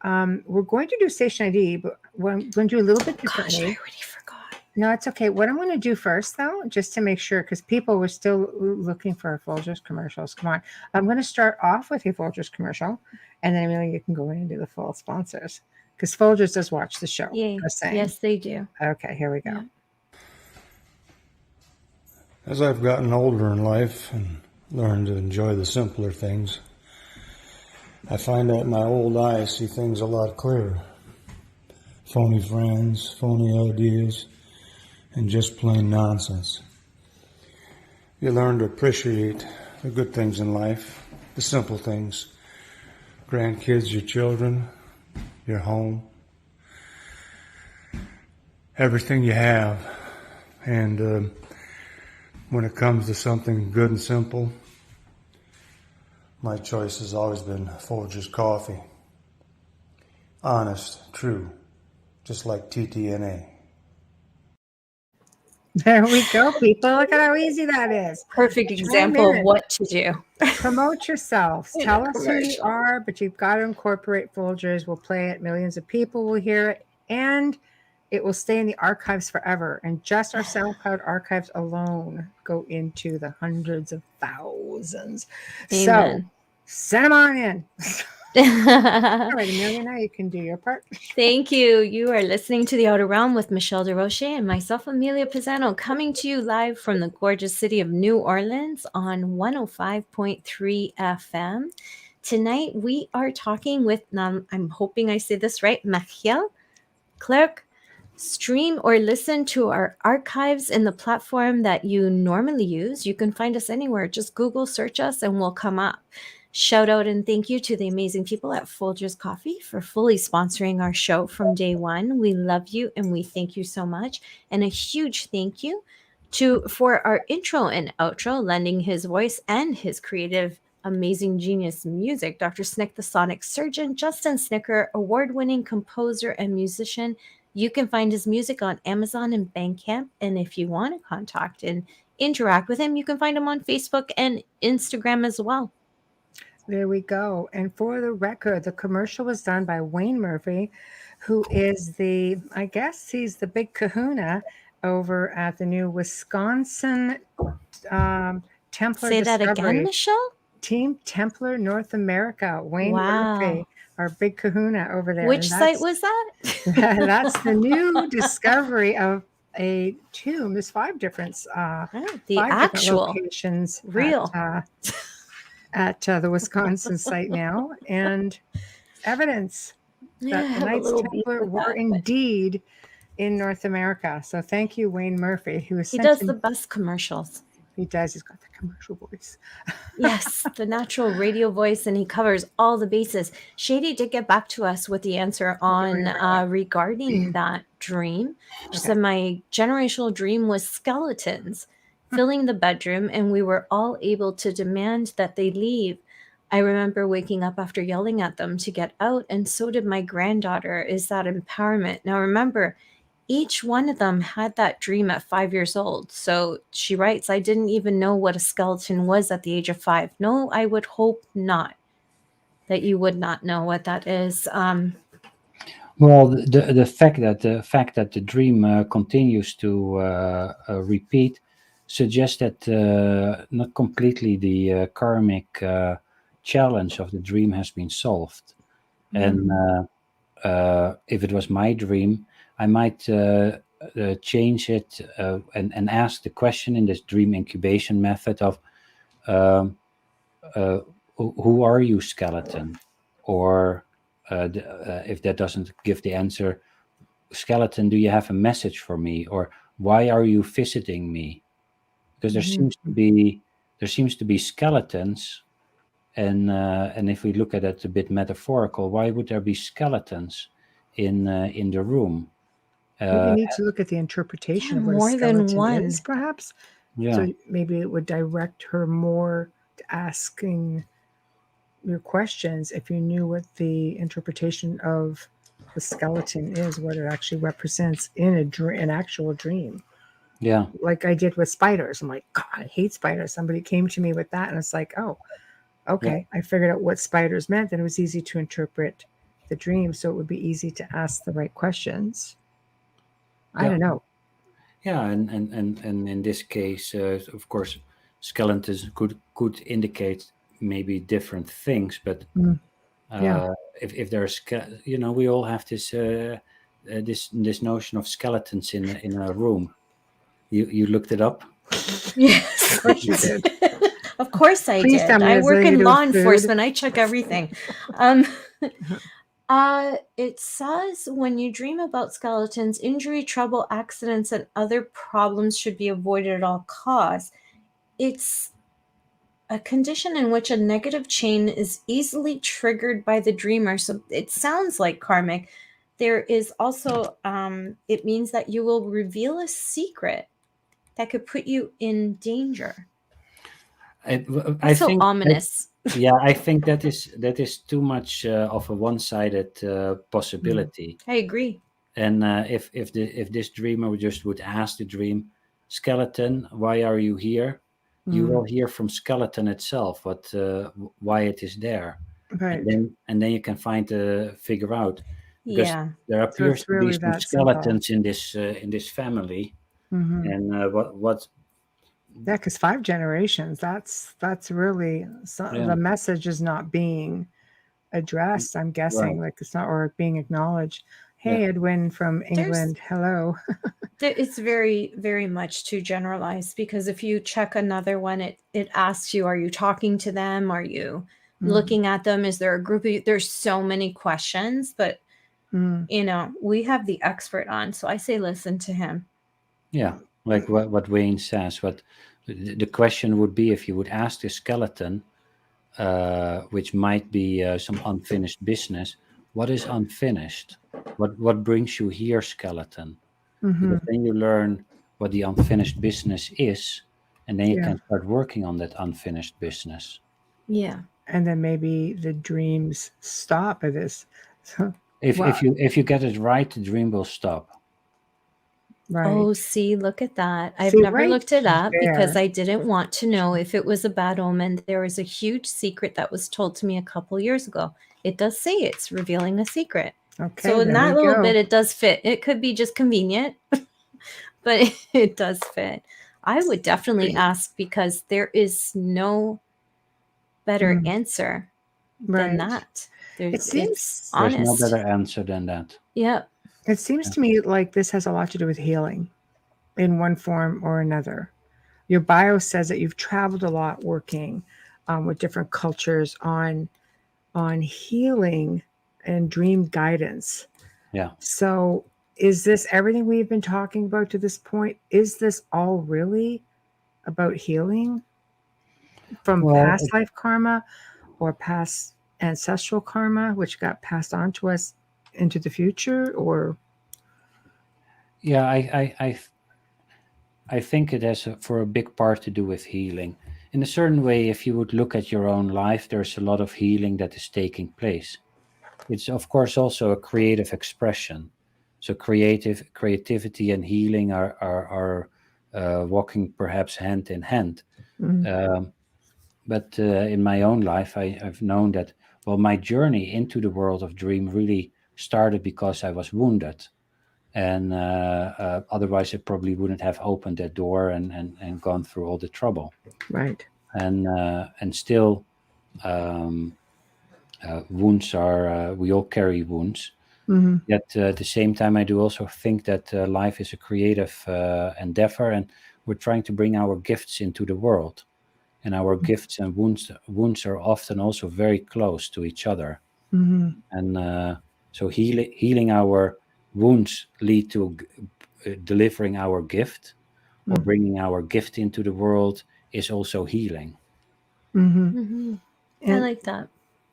We're going to do station ID, but we're going to do a little bit Gosh, I differently. already forgot. No, it's okay. What I'm going to do first, though, just to make sure, because people were still looking for Folgers commercials. Come on. I'm going to start off with a Folgers commercial, and then Amelia, you can go in and do the full sponsors, because Folgers does watch the show. Yay. Just saying. Yes, they do. Okay, here we go. Yeah. As I've gotten older in life and learned to enjoy the simpler things, I find that in my old eyes see things a lot clearer. Phony friends, phony ideas, and just plain nonsense. You learn to appreciate the good things in life, the simple things. Grandkids, your children, your home, everything you have. And when it comes to something good and simple, my choice has always been Folgers coffee. Honest, true, just like TTNA. There we go, people. Look at how easy that is. Perfect example of what to do. Promote yourselves. In a Tell us who you commercial. are, but you've got to incorporate Folgers. We'll play it. Millions of people will hear it, and it will stay in the archives forever. And just our SoundCloud archives alone go into the hundreds of thousands. Amen. So send them on in. All right, Amelia, now you can do your part. Thank you. You are listening to The Outer Realm with Machiel Klerk and myself, Amelia Pisano, coming to you live from the gorgeous city of New Orleans on 105.3 FM. Tonight, we are talking with, I'm hoping I say this right, Machiel Klerk. Stream or listen to our archives in the platform that you normally use. You can find us anywhere. Just Google search us and we'll come up. Shout out and thank you to the amazing people at Folgers Coffee for fully sponsoring our show from day one. We love you and we thank you so much. And a huge thank you for our intro and outro, lending his voice and his creative, amazing genius music, Dr. Snick the Sonic Surgeon, Justin Snicker, award-winning composer and musician. You can find his music on Amazon and Bandcamp. And if you want to contact and interact with him, you can find him on Facebook and Instagram as well. There we go. And for the record, the commercial was done by Wayne Murphy, who is I guess he's the big kahuna over at the new Wisconsin Templar Say that Discovery. again, Michelle? Team Templar North America. Wayne Wow. Murphy, our big kahuna over there. Which site was that? That's the new discovery of a tomb. There's 5 different The five actual different locations real at the Wisconsin site now, and evidence that the Knights Templar were indeed in North America. So thank you, Wayne Murphy, who is He does the best commercials. He does. He's got the commercial voice. Yes, the natural radio voice, and he covers all the bases. Shady did get back to us with the answer on regarding that dream. She said, my generational dream was skeletons filling the bedroom, and we were all able to demand that they leave. I remember waking up after yelling at them to get out, and so did my granddaughter. Is that empowerment? Now remember, each one of them had that dream at 5 years old. So she writes, I didn't even know what a skeleton was at the age of 5. No, I would hope not, that you would not know what that is. Well, the fact that the dream continues to repeat suggests that not completely the karmic challenge of the dream has been solved. And if it was my dream, I might change it and ask the question in this dream incubation method of who are you, skeleton? Or if that doesn't give the answer, skeleton, do you have a message for me? Or why are you visiting me? Because there seems to be skeletons, and if we look at it a bit metaphorical, why would there be skeletons in the room? We need to look at the interpretation of what more a than skeleton one. is, perhaps. Yeah. So maybe it would direct her more to asking your questions if you knew what the interpretation of the skeleton is, what it actually represents in an actual dream. Yeah. like I did with spiders. I'm like, God, I hate spiders. Somebody came to me with that, and it's like, oh, Yeah. okay. I figured out what spiders meant, and it was easy to interpret the dream, so it would be easy to ask the right questions. I Yeah. don't know. Yeah. And in this case, of course, skeletons could indicate maybe different things, but Mm, yeah. uh, if there's we all have this notion of skeletons in a room. You looked it up. Of Yes, I course you did. did. Of course I Please tell did. me I it's work related in to law food. enforcement. I check everything. Um, it says when you dream about skeletons, injury, trouble, accidents, and other problems should be avoided at all costs. It's a condition in which a negative chain is easily triggered by the dreamer. So it sounds like karmic. There is also, it means that you will reveal a secret that could put you in danger. I, I That's so think that, ominous. yeah, I think that is too much of a one-sided Mm, possibility. I agree. And if this dreamer just would ask the dream, skeleton, why are you here? You mm, will hear from skeleton itself why it is there, and right. then you can figure out, because Yeah. there So appears it's to be really some that simple. skeletons in this family, Hmm. and what Yeah, because 5 generations, that's really so, yeah, the message is not being addressed, I'm right, guessing, like it's not or being acknowledged. yeah, Hey, Edwin from There's England. Hello. it's very, very much too generalized because if you check another one, it asks you, are you talking to them? Are you Mm, looking at them? Is there a group of you? There's so many questions, but mm, we have the expert on, so I say listen to him. yeah, like what Wayne says. What the question would be if you would ask the skeleton, which might be some unfinished business. What is unfinished? What brings you here, skeleton? mm-hmm. Because then you learn what the unfinished business is, and then you Yeah. can start working on that unfinished business. Yeah. And then maybe the dreams stop at this. So, If wow. if you if you get it right, the dream will stop. Right. Oh, see, look at that. I've See, never right looked it up because there. I didn't want to know if it was a bad omen. There was a huge secret that was told to me a couple years ago. It does say it's revealing a secret. Okay, So in there we that little go. bit, it does fit. It could be just convenient, but it does fit. I would definitely Sweet. ask because there is no better Mm, answer than right. that. It It's seems There's no honest. better answer than that. Yep. it seems Yeah. to me like this has a lot to do with healing in one form or another. Your bio says that you've traveled a lot working with different cultures on healing and dream guidance. Yeah. So, is this everything we've been talking about to this point? Is this all really about healing from Well, past life karma or past ancestral karma, which got passed on to us into the future? Or, yeah, I think it has for a big part to do with healing. In a certain way, if you would look at your own life, there's a lot of healing that is taking place. It's of course also a creative expression. So creativity and healing are walking perhaps hand in hand. mm, Um, but in my own life, I've known that, well, my journey into the world of dream really started because I was wounded, and otherwise I probably wouldn't have opened that door and gone through all the trouble. right. And still, um, wounds are we all carry wounds. Hmm. Yet at the same time, I do also think that life is a creative endeavor, and we're trying to bring our gifts into the world. And our gifts and wounds are often also very close to each other. Hmm. And so healing our wounds lead to delivering our gift, or bringing our gift into the world is also healing. Hmm. Hmm. I And like that.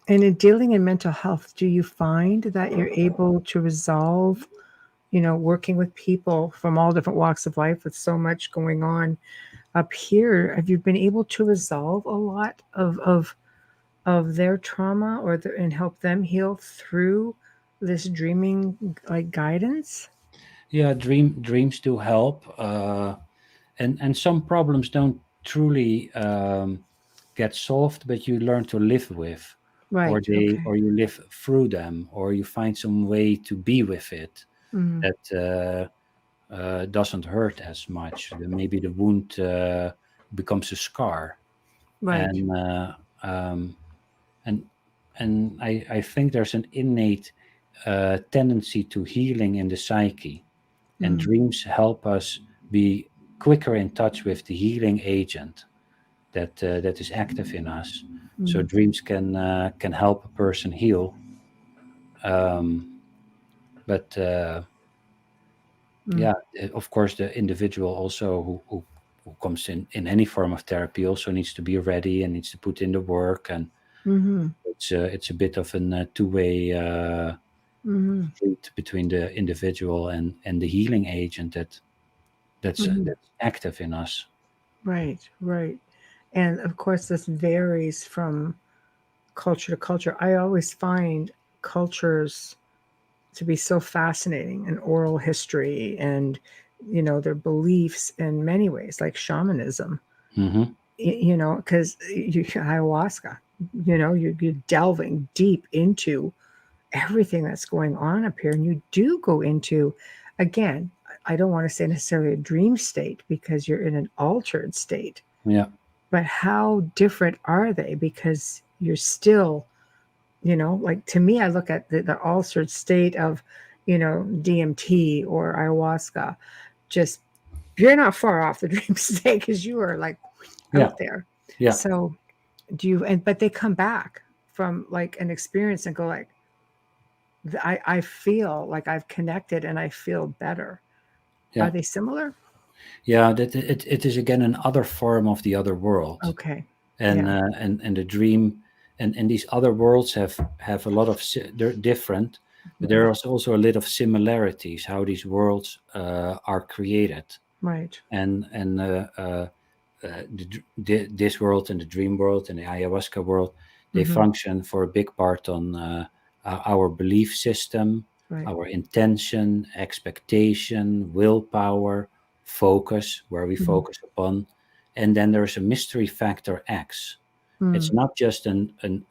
and in dealing in mental health, do you find that you're able to resolve, working with people from all different walks of life with so much going on up here? Have you been able to resolve a lot of their trauma and help them heal through this dreaming like guidance? Yeah, dreams do help. and some problems don't truly get solved, but you learn to live with, Right. Okay. or you live through them, or you find some way to be with it Mm, that doesn't hurt as much. Then maybe the wound becomes a scar, right. and um, and I think there's an innate tendency to healing in the psyche, and Mm, dreams help us be quicker in touch with the healing agent that is active in us. So mm, dreams can help a person heal, um, but mm, yeah, of course, the individual also who comes in any form of therapy also needs to be ready and needs to put in the work, and mm-hmm, it's a bit of a two-way mm-hmm, street between the individual and the healing agent mm-hmm. that's active in us. Right. Right. And of course, this varies from culture to culture. I always find cultures to be so fascinating, and oral history and their beliefs in many ways, like shamanism. Hmm. Because you ayahuasca, you're delving deep into everything that's going on up here, and you do go into, again, I don't want to say necessarily a dream state because you're in an altered state, Yeah, but how different are they? Because you're still, like, to me, I look at the altered state of, DMT or ayahuasca. Just, you're not far off the dream state because you are like yeah, out there. yeah, So do you? And but they come back from like an experience and go like, I feel like I've connected and I feel better. yeah, Are they similar? yeah. That it is again another form of the other world, Okay. and Yeah. and the dream, and these other worlds have a lot of they're different, but there Right. is also a lot of similarities how these worlds are created, Right. and this world and the dream world and the ayahuasca world, they Mm-hmm. function for a big part on our belief system, Right. our intention, expectation, willpower, focus, where we Mm-hmm. focus upon, and then there's a mystery factor X. It's Mm, not just an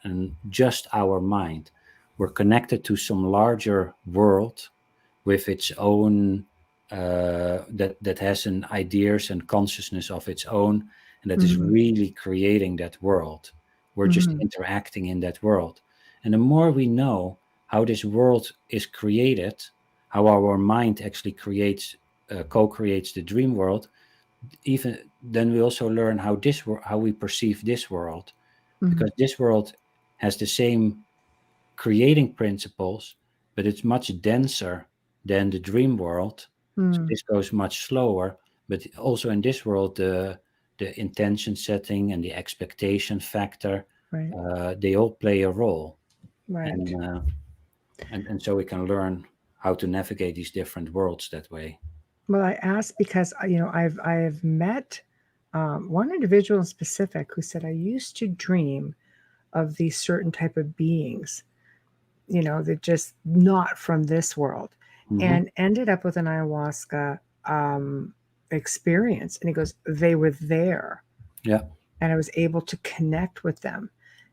just our mind. We're connected to some larger world with its own that has an ideas and consciousness of its own, and that is mm-hmm. really creating that world. We're just Mm-hmm. interacting in that world, and the more we know how this world is created, how our mind actually creates co-creates the dream world, even then we also learn how how we perceive this world, Mm-hmm. because this world has the same creating principles, but it's much denser than the dream world. So Mm, this goes much slower. But also in this world, the intention setting and the expectation factor, right. they all play a role, Right. and and so we can learn how to navigate these different worlds that way. Well, I asked because I've met one individual in specific who said, I used to dream of these certain type of beings, that just not from this world, Hmm. and ended up with an ayahuasca um, experience. And he goes, they were there, Yeah, and I was able to connect with them,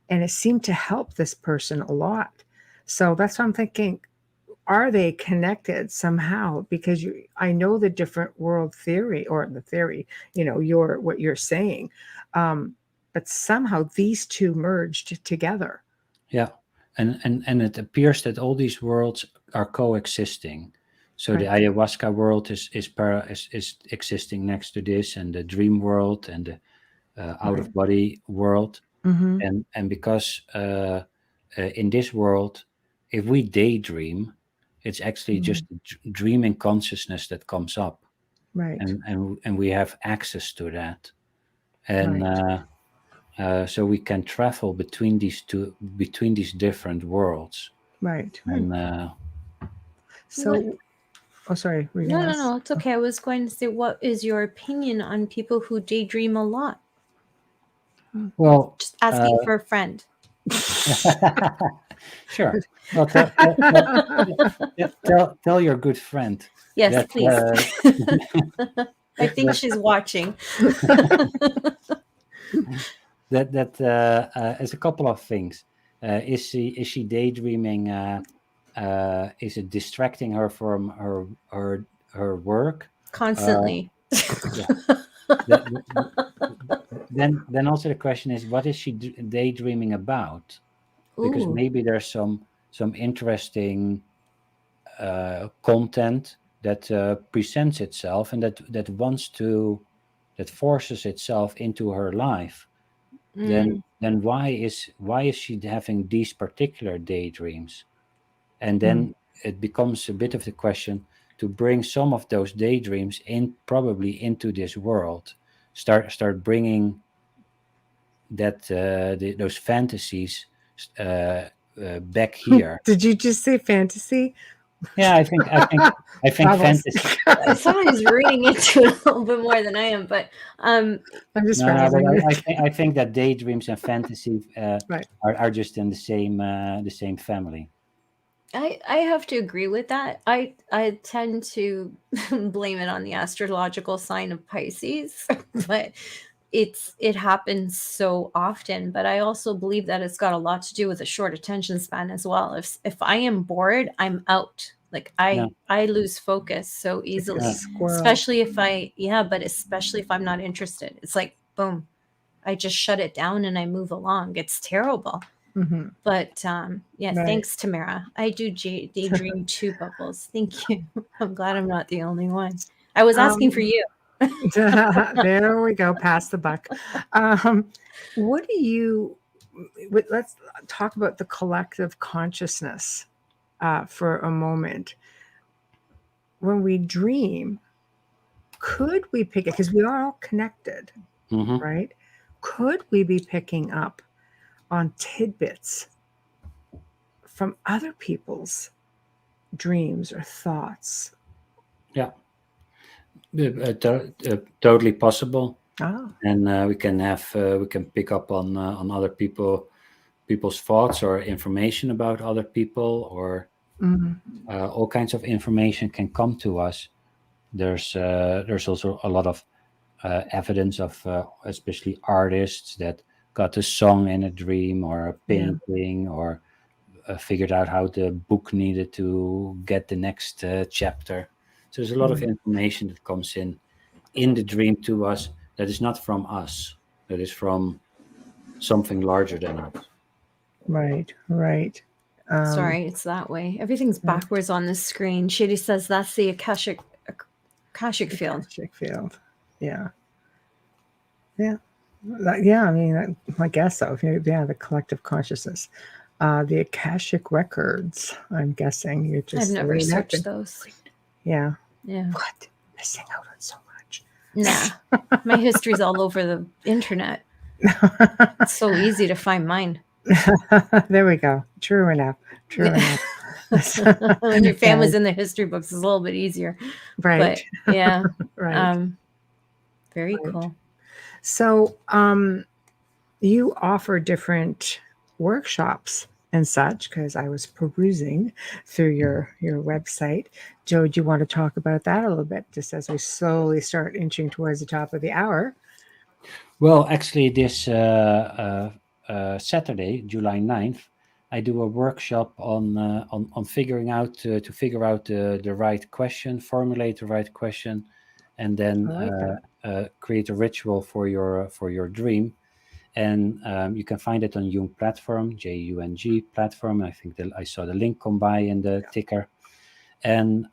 and it seemed to help this person a lot. So that's what I'm thinking. Are they connected somehow? Because I know the different world theory, or the theory, your what you're saying, um, but somehow these two merged together. yeah, and it appears that all these worlds are coexisting. So the Right. ayahuasca world is existing next to this, and the dream world and the out Right. of body world, Mm-hmm. and because in this world, if we daydream, it's actually Mm, just dreaming consciousness that comes up, right. and we have access to that, and Right. so we can travel between these different worlds, Right. and What? So, oh, sorry, were you No, gonna no, ask? no. It's okay. I was going to say, what is your opinion on people who daydream a lot? well, Just asking for a friend. sure. Well, tell your good friend Yes, that please. I think she's watching. That is a couple of things. Is she daydreaming? Is it distracting her from her work? Constantly. Yeah. That- then also the question is, what is she daydreaming about? Because Ooh. maybe there's some interesting content that presents itself and that forces itself into her life. Then why is she having these particular daydreams? And then it becomes a bit of the question to bring some of those daydreams in, probably into this world. Start bringing those fantasies back here. Did you just say fantasy? Yeah, I think Bubbles. fantasy. I thought I was reading into it a little bit more than I am, but I'm just No, but razzing you. I think that daydreams and fantasy Right. are just in the same family. I have to agree with that. I tend to blame it on the astrological sign of Pisces, but it happens so often. But I also believe that it's got a lot to do with a short attention span as well. If I am bored, I'm out. Like Yeah. I lose focus so Like a easily, squirrel. especially especially if I'm not interested. It's like boom, I just shut it down and I move along. It's terrible. Mhm. But yeah, Right. thanks, Tamara. I do daydream too, Bubbles. Thank you. I'm glad I'm not the only one. I was asking for you. There we go. Pass the buck. What do you? Let's talk about the collective consciousness for a moment. When we dream, could we pick it? Because we are all connected, Mhm. right? Could we be picking up on tidbits from other people's dreams or thoughts? Yeah. Totally possible. Oh, And we can pick up on other people's thoughts or information about other people, or mhm. all kinds of information can come to us. There's also a lot of evidence of especially artists that got a song in a dream or a Yeah. painting, or figured out how the book needed to get the next chapter. So there's a lot of information that comes in the dream to us that is not from us, that is from something larger than us. Right, right. Sorry, it's that way. Everything's backwards on the screen. Shady says that's the Akashic field. Akashic field. Yeah. Yeah. Yeah, I mean, I guess so. Yeah, the collective consciousness. The Akashic records, I'm guessing. You're just I've never reenacting. searched those. Yeah. Yeah. What? Missing out on so much. Nah. My history's all over the internet. It's so easy to find mine. There we go. True enough. True enough. When your family's in the history books, it's a little bit easier. Right. But yeah. Right. Very Right. cool. So, you offer different workshops and such, because I was perusing through your website. Joe, do you want to talk about that a little bit, just as we slowly start inching towards the top of the hour? Well, actually, this Saturday, July 9th, I do a workshop on figuring out to figure out the right question, formulate the right question, and then I like that. create a ritual for your dream. And you can find it on Jung Platform, JUNG Platform. I think I saw the link come by in the ticker. And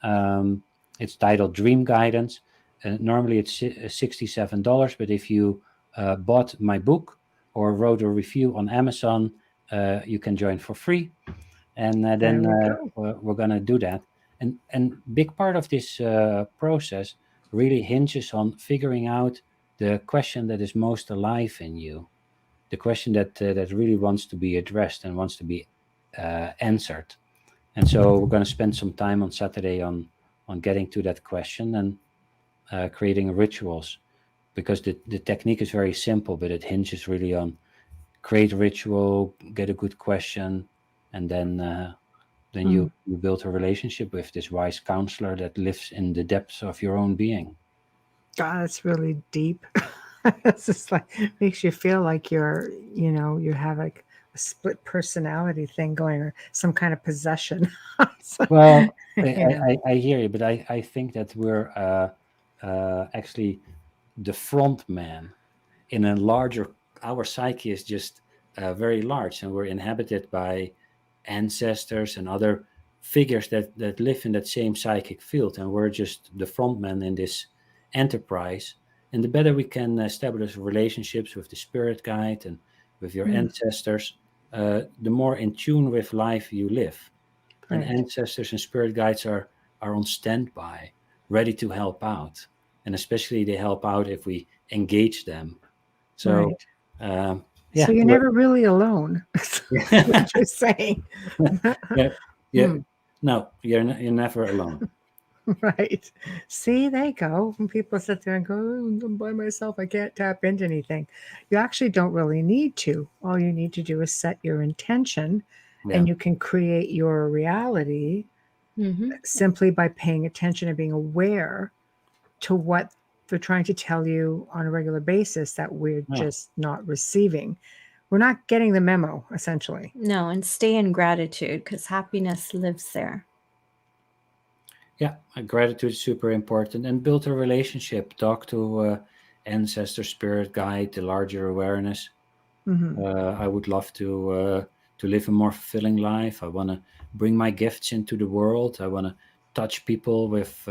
it's titled Dream Guidance. Normally it's $67, but if you bought my book or wrote a review on Amazon, you can join for free. And then we're going to do that. And big part of this process really hinges on figuring out the question that is most alive in you, the question that really wants to be addressed and wants to be answered. And so we're going to spend some time on Saturday on getting to that question and creating rituals, because the technique is very simple, but it hinges really on create a ritual, get a good question, and then you build a relationship with this wise counselor that lives in the depths of your own being. God, that's really deep. It's just like makes you feel like you have like a split personality thing going or some kind of possession. So, Well, yeah. I hear you, but I think that we're actually the front man in a larger. Our psyche is just very large, and we're inhabited by ancestors and other figures that live in that same psychic field, and we're just the front man in this enterprise. And the better we can establish relationships with the spirit guide and with your Mm, ancestors, the more in tune with life you live. And right. ancestors and spirit guides are on standby, ready to help out, and especially they help out if we engage them. So Right. So yeah, you're never really alone. Is what you're saying. yeah, yeah. Hmm. No, you're never alone. Right. See, they go. When people sit there and go, "Oh, I'm by myself, I can't tap into anything." You actually don't really need to. All you need to do is set your intention Yeah, and you can create your reality Mm-hmm. simply by paying attention and being aware to what they're trying to tell you on a regular basis that we're yeah, just not receiving. We're not getting the memo, essentially. No, and stay in gratitude because happiness lives there. yeah. Gratitude is super important, and build a relationship. Talk to ancestor, spirit guide, the larger awareness. Hmm. I would love to live a more fulfilling life. I want to bring my gifts into the world. I want to touch people with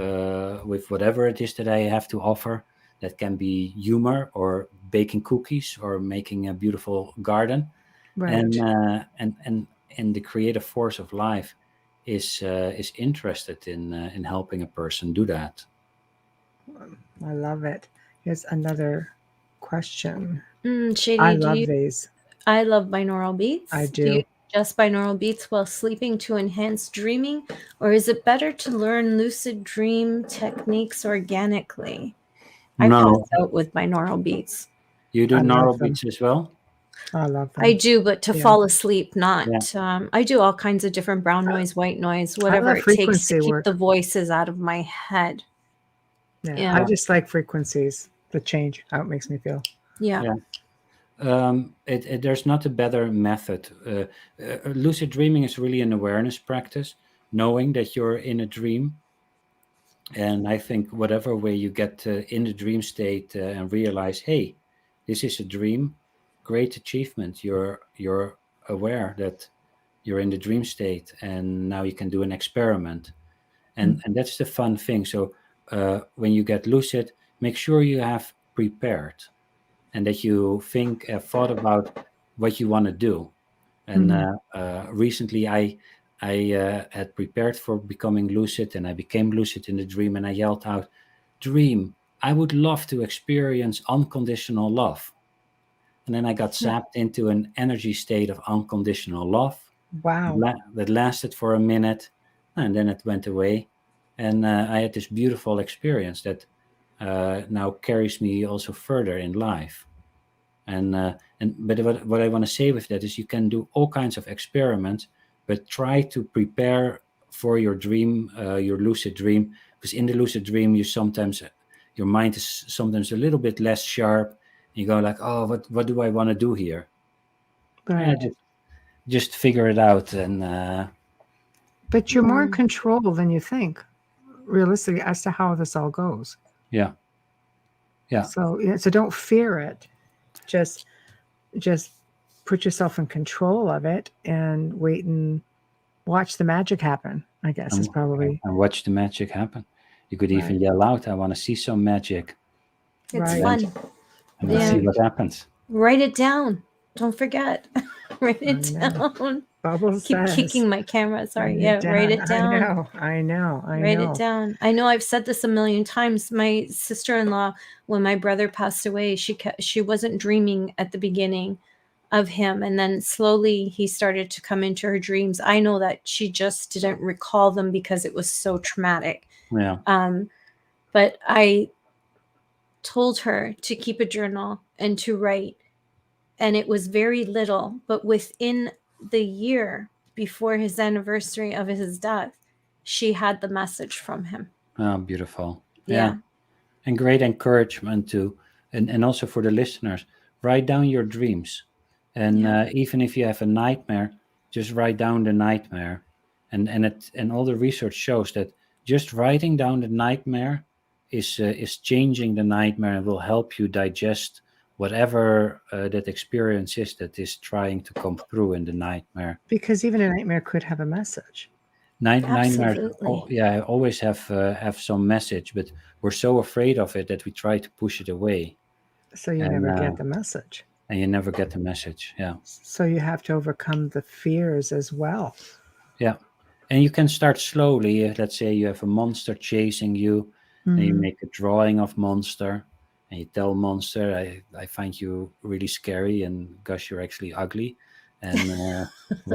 whatever it is that I have to offer. That can be humor or baking cookies or making a beautiful garden. Right. And the creative force of life is interested in helping a person do that. I love it. Here's another question. I Shady, do love you? these. I love binaural I beats. Do you do. adjust binaural beats while sleeping to enhance dreaming, or is it better to learn lucid dream techniques organically? I pass No, out with binaural beats. you do I love neural them. beats as well. I love I them. do, but to Yeah. fall asleep, not. Yeah. I do all kinds of different brown noise, white noise, I whatever love it takes to frequency keep work. the voices out of my head. Yeah. Yeah, I Yeah. just like frequencies, the change, how it makes me feel. yeah. Yeah. There's not a better method. Lucid dreaming is really an awareness practice, knowing that you're in a dream. And I think whatever way you get in the dream state and realize, hey, this is a dream, great achievement. You're aware that you're in the dream state, and now you can do an experiment. Mm. And that's the fun thing. So when you get lucid, make sure you have prepared and that you think thought about what you want to do. And Mhm. recently, I had prepared for becoming lucid, and I became lucid in the dream, and I yelled out, "Dream! I would love to experience unconditional love." And then I got zapped into an energy state of unconditional love Wow. that lasted for a minute, and then it went away. And I had this beautiful experience that now carries me also further in life. And but what I want to say with that is you can do all kinds of experiments, but try to prepare for your dream, your lucid dream, because in the lucid dream you sometimes your mind is sometimes a little bit less sharp. You go like, oh, what do I want to do here? Yeah, Right. just figure it out. And But you're more in Mm. control than you think, realistically, as to how this all goes. yeah, yeah, So, yeah, so don't fear it. Just just put yourself in control of it and wait and watch the magic happen, I guess is and, probably and watch the magic happen. You could even right. yell out, "I want to see some magic," It's and Right. then fun. see Yeah. Right. what happens. Write it down. Don't forget. Write I it know. down. Bubbles Keep says, kicking my camera. Sorry. write it Yeah, write down. it I down. know. I know. I Write it know. down. I know I've said this a million times. My sister-in-law, when my brother passed away, she wasn't dreaming at the beginning of him, and then slowly he started to come into her dreams. I know that she just didn't recall them because it was so traumatic. Yeah. But I told her to keep a journal and to write, and it was very little, but within the year before his anniversary of his death, she had the message from him. Oh, beautiful. Yeah. Yeah. and great encouragement to, and also for the listeners, write down your dreams. And even if you have a nightmare, just write down the nightmare. And all the research shows that just writing down the nightmare is changing the nightmare and will help you digest whatever that experience is that is trying to come through in the nightmare. Because even a nightmare could have a message. Nightmares, Absolutely. yeah, always have some message, but we're so afraid of it that we try to push it away, So you and never get the message. you never get the message. Yeah, So you have to overcome the fears as well. yeah, and you can start slowly. Let's say you have a monster chasing you, and you Mhm. make a drawing of monster, and you tell monster, I find you really scary, and gosh, you're actually ugly, and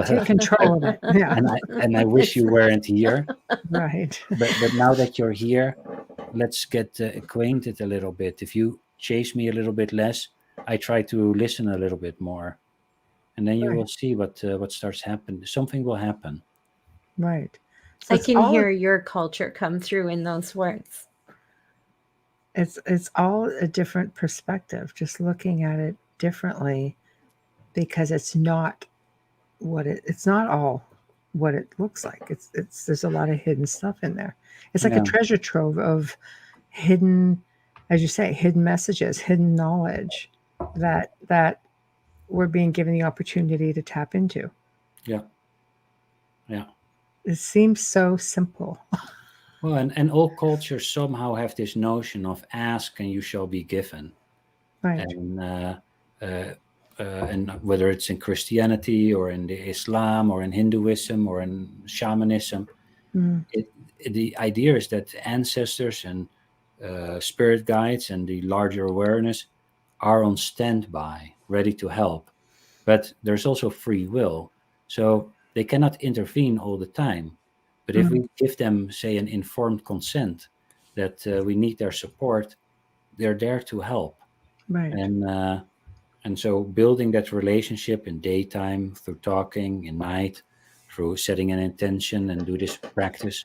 Take control of it. Yeah, and I wish you weren't here. right. But now that you're here, let's get acquainted a little bit. If you chase me a little bit less, I try to listen a little bit more, and then you Right, will see what starts happening. Something will happen. right. So I can hear your culture come through in those words. it's all a different perspective, just looking at it differently, because it's not it's not all what it looks like. It's there's a lot of hidden stuff in there. It's like a Yeah, treasure trove of hidden, as you say, hidden messages, hidden knowledge that we're being given the opportunity to tap into. yeah, yeah. It seems so simple. Well, and all cultures somehow have this notion of ask and you shall be given, Right. and uh, and whether it's in Christianity or in the Islam or in Hinduism or in shamanism, Mm, it, the idea is that ancestors and spirit guides and the larger awareness are on standby, ready to help. But there's also free will, so they cannot intervene all the time. But if mm, we give them, say, an informed consent that we need their support, they're there to help. right. And so building that relationship in daytime through talking, in night through setting an intention and do this practice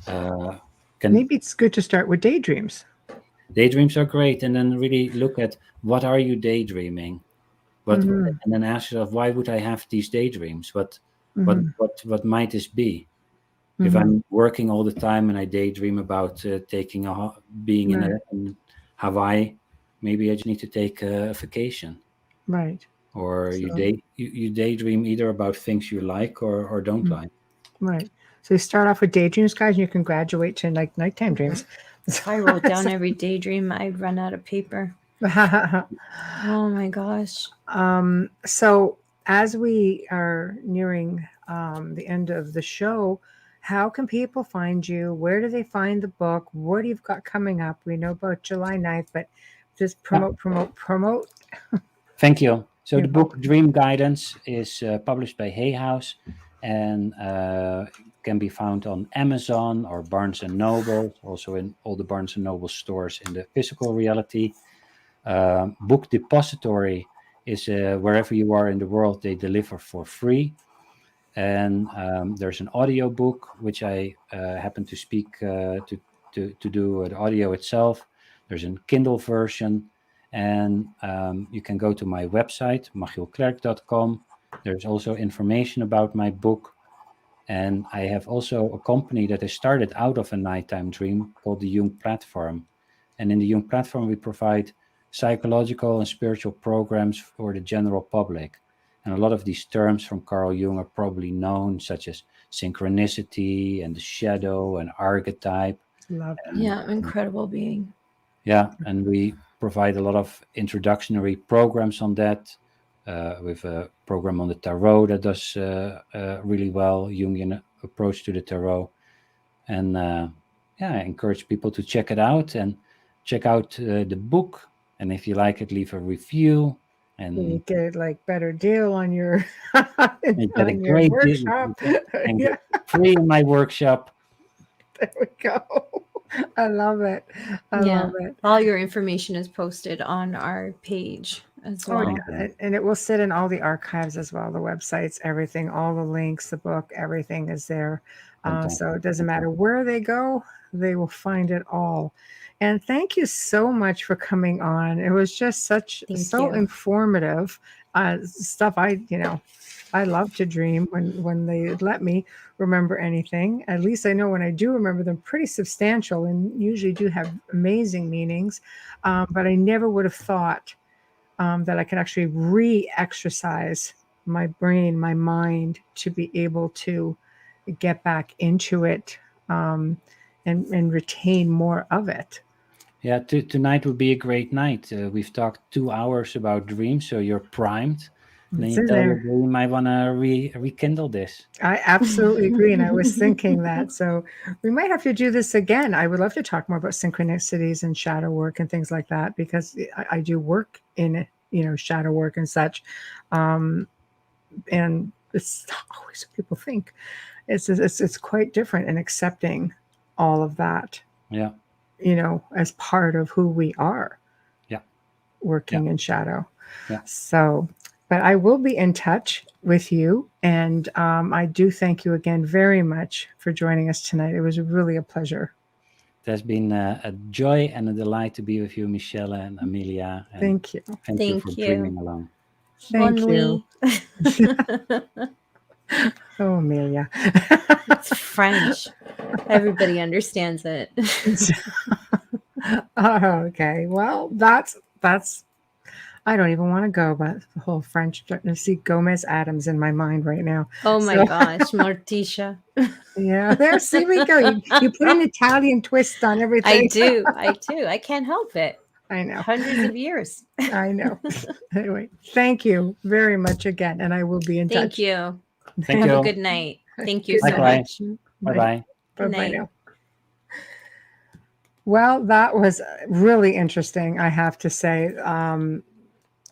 uh, can Maybe it's good to start with daydreams. daydreams are great, and then really look at what are you daydreaming, what Hmm. and then ask yourself, why would I have these daydreams, Hmm. what might this be? If Hmm. I'm working all the time and I daydream about taking being Right. in Hawaii, maybe I just need to take a vacation. Right. Or So, you daydream either about things you like or don't mm, like. right. So you start off with daydreams, guys, and you can graduate to like nighttime dreams. If I wrote down every daydream, I'd run out of paper. Oh my gosh. So as we are nearing the end of the show, how can people find you? Where do they find the book? What you've got coming up? We know about July 9th, but just Yeah, promote. thank you. So You're the book welcome. Dream Guidance is published by Hay House and can be found on Amazon or Barnes and Noble, also in all the Barnes and Noble stores in the physical reality. Book Depository is wherever you are in the world, they deliver for free. And there's an audio book which I happen to speak to do the audio itself. There's a Kindle version, and you can go to my website machielklerk.com. There's also information about my book, and I have also a company that I started out of a nighttime dream called the Jung Platform. And in the Jung Platform, we provide psychological and spiritual programs for the general public. And a lot of these terms from Carl Jung are probably known, such as synchronicity and the shadow and archetype. Love that. And Yeah, incredible being. yeah, and we provide a lot of introductory programs on that. With a program on the tarot that does really well, Jungian approach to the tarot. And yeah, I encourage people to check it out and check out the book. And if you like it, leave a review. You And get like better deal on your you get a on your great deal workshop. and Yeah, get free in my workshop. there we go. I love it. I Yeah. love it. All your information is posted on our page as Oh, well. yeah. And it will sit in all the archives as well, the websites, everything, all the links, the book, everything is there. So it doesn't matter where they go, they will find it all. And thank you so much for coming on. It was just Thank so you. informative stuff. I love to dream when they let me remember anything. At least I know when I do remember them, pretty substantial and usually do have amazing meanings. But I never would have thought that I could actually re-exercise my brain, my mind to be able to get back into it and retain more of it. Yeah, tonight would be a great night. We've talked 2 hours about dreams, so you're primed. And then It's you in tell your there. brain, you might want to rekindle this. I absolutely agree. And I was thinking that. So we might have to do this again. I would love to talk more about synchronicities and shadow work and things like that because I do work in, shadow work and such. And it's not always what people think. It's quite different in accepting all of that, Yeah, as part of who we are yeah, working in shadow. yeah. So, but I will be in touch with you. And I do thank you again very much for joining us tonight. It was really a pleasure. It has been a joy and a delight to be with you, Michelle and Amelia. And Thank you. thank you for Thank you. dreaming along. Thank Bon you. nuit. Oh, Amelia. It's French. Everybody understands it. Oh, okay. Well, that's I don't even want to go, but the whole French, I see Gomez Adams in my mind right now. Oh my So, gosh, Morticia. yeah, see we go. You put an Italian twist on I everything. do. I can't help it. I know. Hundreds of years. I know. Anyway, thank you very much again, and I will be in Thank touch. you. Thank Have you. a good night. Thank you Good so night. much. Bye bye. Good Bye-bye night. now. Well, that was really interesting, I have to say.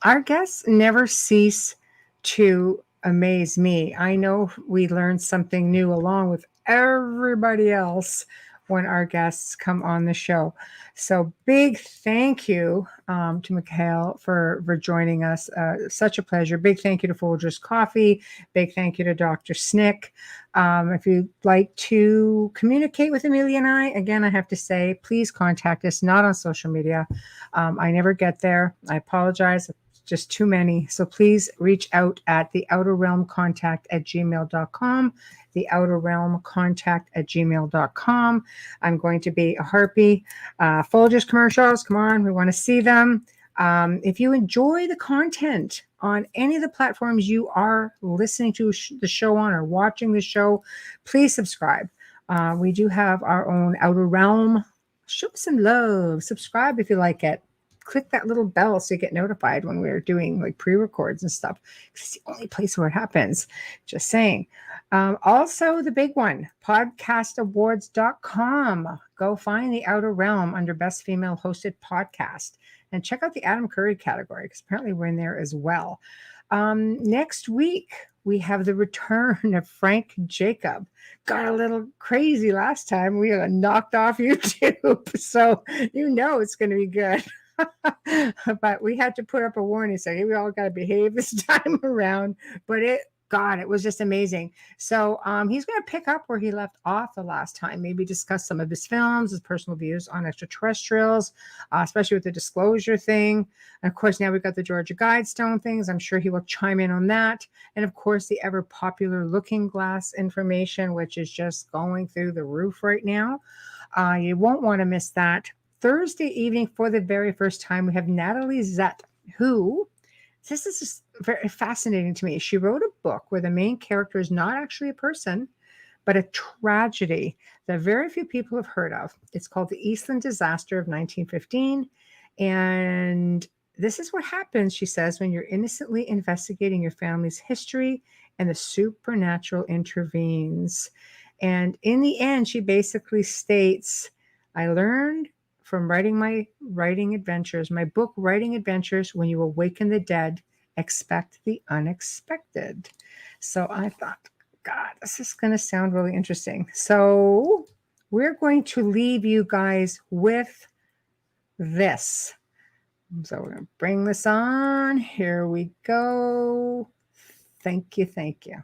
Our guests never cease to amaze me. I know we learn something new along with everybody else when our guests come on the show. So, big thank you to Machiel for joining us. Such a pleasure. Big thank you to Folgers Coffee. Big thank you to Dr. Snick. If you'd like to communicate with Amelia and I, again, I have to say, please contact us, not on social media. I never get there. I apologize. Just too many. So please reach out at theouterrealmcontact@gmail.com, theouterrealmcontact@gmail.com. I'm going to be a harpy. Folgers commercials, come on, we want to see them. If you enjoy the content on any of the platforms you are listening to the show on or watching the show, please subscribe. We do have our own Outer Realm. Show some love. Subscribe if you like it. Click that little bell so you get notified when we're doing like pre-records and stuff. It's the only place where it happens. Just saying. Also, the big one, podcastawards.com. Go find the Outer Realm under Best Female Hosted Podcast and check out the Adam Curry category because apparently we're in there as well. Next week, we have the return of Frank Jacob. Got a little crazy last time. We got knocked off YouTube. So it's going to be good. But we had to put up a warning saying we all got to behave this time around. But it was just amazing. So he's going to pick up where he left off the last time, maybe discuss some of his films, his personal views on extraterrestrials, especially with the disclosure thing. And of course, now we've got the Georgia Guidestone things. I'm sure he will chime in on that. And of course, the ever popular Looking Glass information, which is just going through the roof right now. You won't want to miss that. Thursday evening, for the very first time, we have Natalie Zett, who, this is just very fascinating to me. She wrote a book where the main character is not actually a person, but a tragedy that very few people have heard of. It's called The Eastland Disaster of 1915. And this is what happens, she says, when you're innocently investigating your family's history and the supernatural intervenes. And in the end, she basically states, I learned from writing my writing adventures, my book, Writing Adventures, when you awaken the dead, expect the unexpected. So I thought, God, this is going to sound really interesting. So we're going to leave you guys with this. So we're going to bring this on. Here we go. Thank you. Thank you.